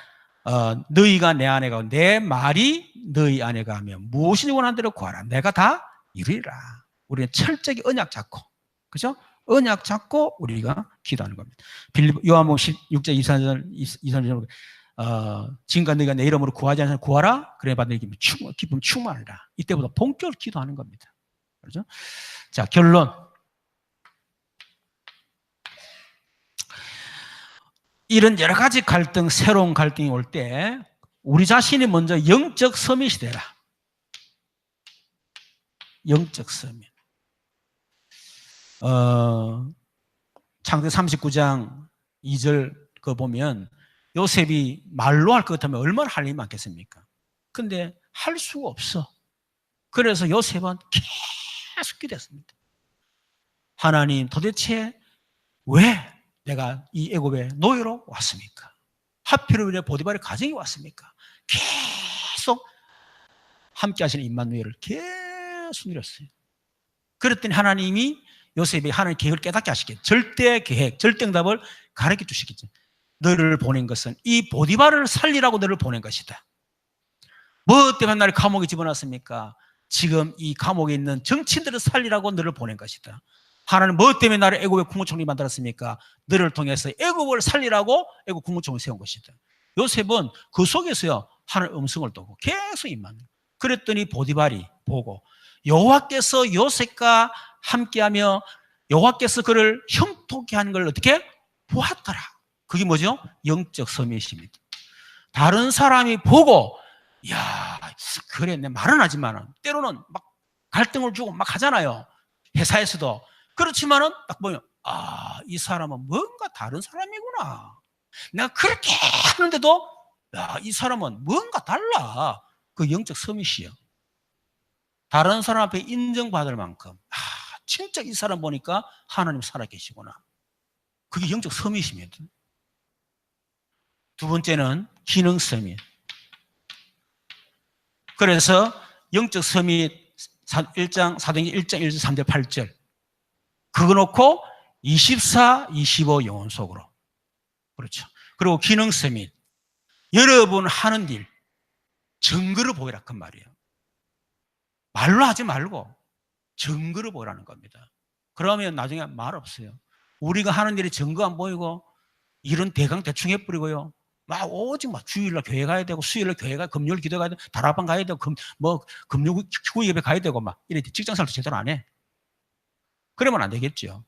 너희가 내 안에 가고 내 말이 너희 안에 가면 무엇이든 원하는 대로 구하라. 내가 다 이루리라. 우리는 철저히 언약 잡고, 그죠? 언약 잡고 우리가 기도하는 겁니다. 요한복음 16장 24절 지금까 너희가 내 이름으로 구하지 않는 사람 구하라. 그래 받는 기쁨 충만하리라. 이때부터 본격적으로 기도하는 겁니다. 그렇죠? 자, 결론. 이런 여러 가지 갈등, 새로운 갈등이 올 때 우리 자신이 먼저 영적 서밋이 되라. 영적 서밋. 창세기 39장 2절 그거 보면 요셉이 말로 할 것 같으면 얼마나 할 일이 많겠습니까? 근데 할 수가 없어. 그래서 요셉은 계속 기도했습니다. 하나님, 도대체 왜 내가 이 애굽에 노예로 왔습니까? 하필이면 왜 보디발의 가정이 왔습니까? 계속 함께 하시는 임마누엘을 계속 누렸어요. 그랬더니 하나님이 요셉이 하나님의 계획을 깨닫게 하시겠죠. 절대 계획, 절대 응답을 가르쳐 주시겠죠. 너를 보낸 것은 이 보디발을 살리라고 너를 보낸 것이다. 뭐 때문에 나를 감옥에 집어넣습니까? 지금 이 감옥에 있는 정치인들을 살리라고 너를 보낸 것이다. 하나님 뭐 때문에 나를 애굽의 국무총리 만들었습니까? 너를 통해서 애굽을 살리라고 애굽 국무총리를 세운 것이다. 요셉은 그 속에서요 하나님의 음성을 듣고 계속 임하는. 그랬더니 보디발이 보고 여호와께서 요셉과 함께하며 여호와께서 그를 형통케 하는 걸 어떻게 보았더라. 그게 뭐죠? 영적 서밋입니다. 다른 사람이 보고 야 그래 내 말은 하지만 때로는 막 갈등을 주고 막 하잖아요. 회사에서도. 그렇지만은 딱 보면 이 사람은 뭔가 다른 사람이구나. 내가 그렇게 하는데도 이 사람은 뭔가 달라. 그 영적 서밋이요. 다른 사람 앞에 인정받을 만큼 진짜 이 사람 보니까 하나님 살아계시구나. 그게 영적 서밋입니다. 두 번째는 기능 서밋. 그래서 영적 서밋 1장, 사도행전 1장 1절 3절 8절 그거 놓고 24, 25 영혼 속으로. 그렇죠. 그리고 기능 서밋. 여러분 하는 일 증거를 보이라 그 말이에요. 말로 하지 말고 증거를 보이라는 겁니다. 그러면 나중에 말 없어요. 우리가 하는 일이 증거 안 보이고 일은 대충 해버리고요. 막 오직 막 주일날 교회 가야 되고 수요일날 교회 가야 금요일 기도 가야 되고 다락방 가야 되고 금요 휴일 예배 가야 되고 막 이래 직장생활도 제대로 안 해. 그러면 안 되겠죠.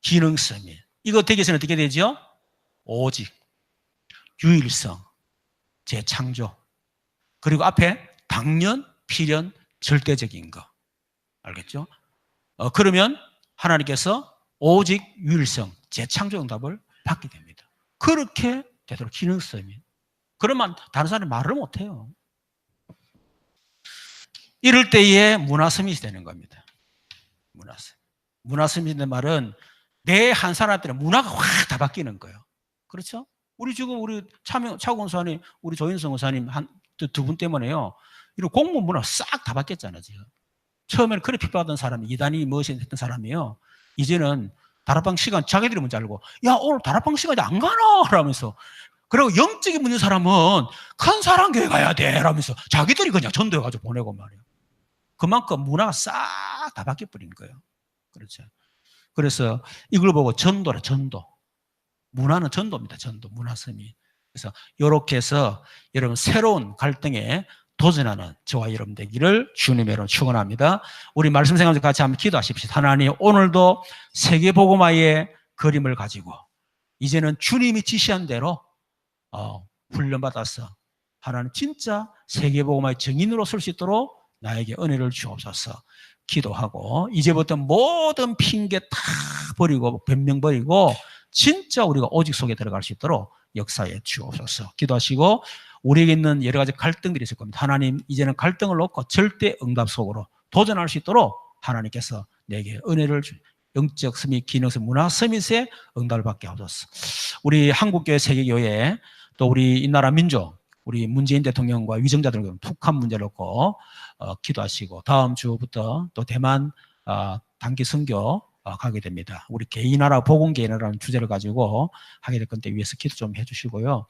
기능성이. 이거 되기 위해서는 어떻게 되죠? 오직, 유일성, 재창조. 그리고 앞에 당연, 필연, 절대적인 거. 알겠죠? 그러면 하나님께서 오직, 유일성, 재창조 응답을 받게 됩니다. 그렇게 되도록 기능성이. 그러면 다른 사람이 말을 못해요. 이럴 때에 문화서밋이 되는 겁니다. 문화서밋의 말은 내 한 사람한테는 문화가 확 다 바뀌는 거예요. 그렇죠? 우리 지금 우리 차고 원사님, 우리 조인성 원사님 두 분 때문에요. 이런 공무원 문화 싹 다 바뀌었잖아요. 지금. 처음에는 그래 핍박하던 사람이 이단이 무엇이 했던 사람이에요. 이제는 다락방 시간 자기들이 뭔지 알고 야 오늘 다락방 시간이 안 가나? 라면서 그리고 영적인 문제 사람은 큰 사람 교회 가야 돼 라면서 자기들이 그냥 전도해가지고 보내고 말이에요. 그만큼 문화가 싹 다 바뀌어버린 거예요. 그렇죠. 그래서 이걸 보고 전도라 전도. 문화는 전도입니다. 전도. 문화섬이. 그래서 이렇게 해서 여러분 새로운 갈등에 도전하는 저와 여러분 되기를 주님의 이름으로 축원합니다. 우리 말씀 생각하면서 같이 한번 기도하십시오. 하나님 오늘도 세계복음화의 그림을 가지고 이제는 주님이 지시한 대로 훈련받아서 하나님 진짜 세계복음화의 증인으로 설 수 있도록 나에게 은혜를 주옵소서. 기도하고 이제부터 모든 핑계 다 버리고 변명 버리고 진짜 우리가 오직 속에 들어갈 수 있도록 역사에 주옵소서. 기도하시고 우리에게 있는 여러 가지 갈등들이 있을 겁니다. 하나님 이제는 갈등을 놓고 절대 응답 속으로 도전할 수 있도록 하나님께서 내게 은혜를 영적 서밋, 기능성, 문화 서밋에 응답을 받게 하옵소서. 우리 한국교회 세계교회 또 우리 이 나라 민족 우리 문재인 대통령과 위정자들 북한 문제를 놓고 기도하시고 다음 주부터 또 대만 단기 선교 가게 됩니다. 우리 개인하라 복음개인하라는 주제를 가지고 하게 될 건데 위해서 기도 좀 해주시고요.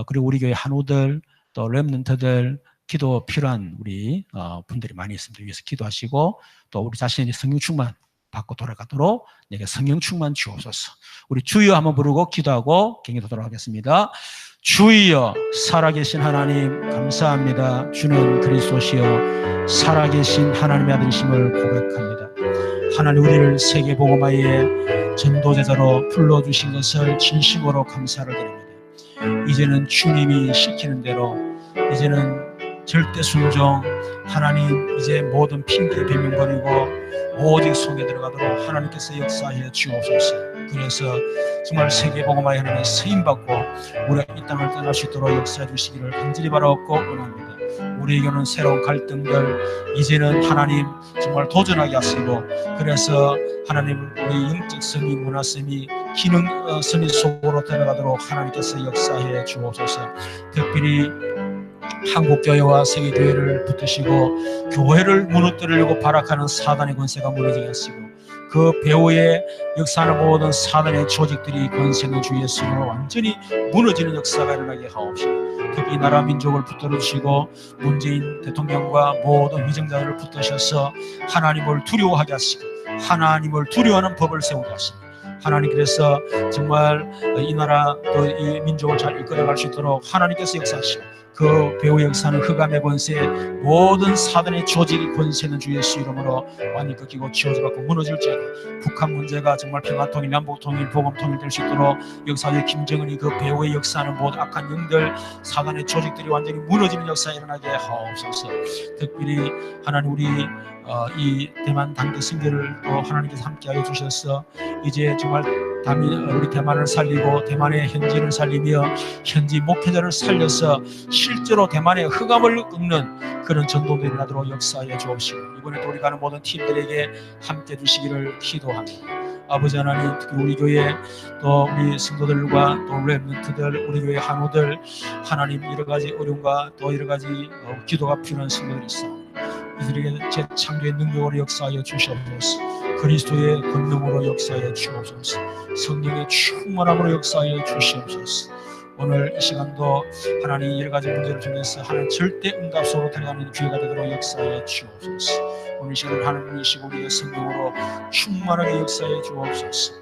그리고 우리 교회 한우들 또 렘넌트들 기도 필요한 우리 분들이 많이 있습니다. 위해서 기도하시고 또 우리 자신이 성령 충만 받고 돌아가도록 내게 성령 충만 주옵소서. 우리 주여 한번 부르고 기도하고 경기도록 하겠습니다. 주여 살아계신 하나님 감사합니다. 주는 그리스도시여 살아계신 하나님의 아들이심을 고백합니다. 하나님 우리를 세계복음화의 전도제자로 불러주신 것을 진심으로 감사를 드립니다. 이제는 주님이 시키는 대로 이제는 절대 순종 하나님 이제 모든 핑계 변명 버리고 오직 속에 들어가도록 하나님께서 역사해 주옵소서. 그래서 정말 세계복음화의 하나님의 쓰임받고 우리가 이 땅을 떠날 수 있도록 역사해 주시기를 간절히 바라옵고 원합니다. 우리에게는 새로운 갈등들 이제는 하나님 정말 도전하게 하시고 그래서 하나님 우리 영적 섬이 문화섬이 기능 섬이 속으로 들어가도록 하나님께서 역사해 주옵소서. 특별히 한국교회와 세계교회를 붙드시고 교회를 무너뜨리려고 발악하는 사단의 권세가 무너지게 하시고 그 배후에 역사하는 모든 사단의 조직들이 권세는 주 예수로 완전히 무너지는 역사가 일어나게 하옵시고 특히 나라 민족을 붙들어 주시고 문재인 대통령과 모든 위정자들을 붙드셔서 하나님을 두려워하게 하시고 하나님을 두려워하는 법을 세우게 하시고 하나님 그래서 정말 이 나라 또 이 민족을 잘 이끌어갈 수 있도록 하나님께서 역사하시고 그 배후에 역사하는 흑암의 권세 모든 사단의 조직의 권세는 주 예수 이름으로 완전히 꺾이고 치워져갖고 무너질지어다. 북한 문제가 정말 평화통일 남북통일 복음통일 될 수 있도록 역사의 김정은이 그 배후에 역사하는 모든 악한 영들 사단의 조직들이 완전히 무너지는 역사에 일어나게 하옵소서. 특별히 하나님 우리 이 대만 당대 선교를 또 하나님께서 함께하여 주셔서 이제 정말 우리 대만을 살리고 대만의 현지를 살리며 현지 목회자를 살려서 실제로 대만의 흑암을 꺾는 그런 전도들이 일어나도록 역사해 주옵시고 이번에 또 우리 가는 모든 팀들에게 함께 주시기를 기도합니다. 아버지 하나님 특히 우리 교회 또 우리 성도들과 또 랩런트들 우리 교회 한우들 하나님 여러가지 어려움과 또 여러가지 기도가 필요한 성도들이 있어 이들에게 재창조의 능력으로 역사하여 주시옵소서. 그리스도의 권능으로 역사하여 주옵소서. 성령의 충만함으로 역사하여 주시옵소서. 오늘 이 시간도 하나님 여러가지 문제를 통해서 하나님 절대 응답소로 들어가는 기회가 되도록 역사하여 주옵소서. 오늘 이 시간을 하나님이시고 우리의 성령으로 충만하게 역사하여 주옵소서.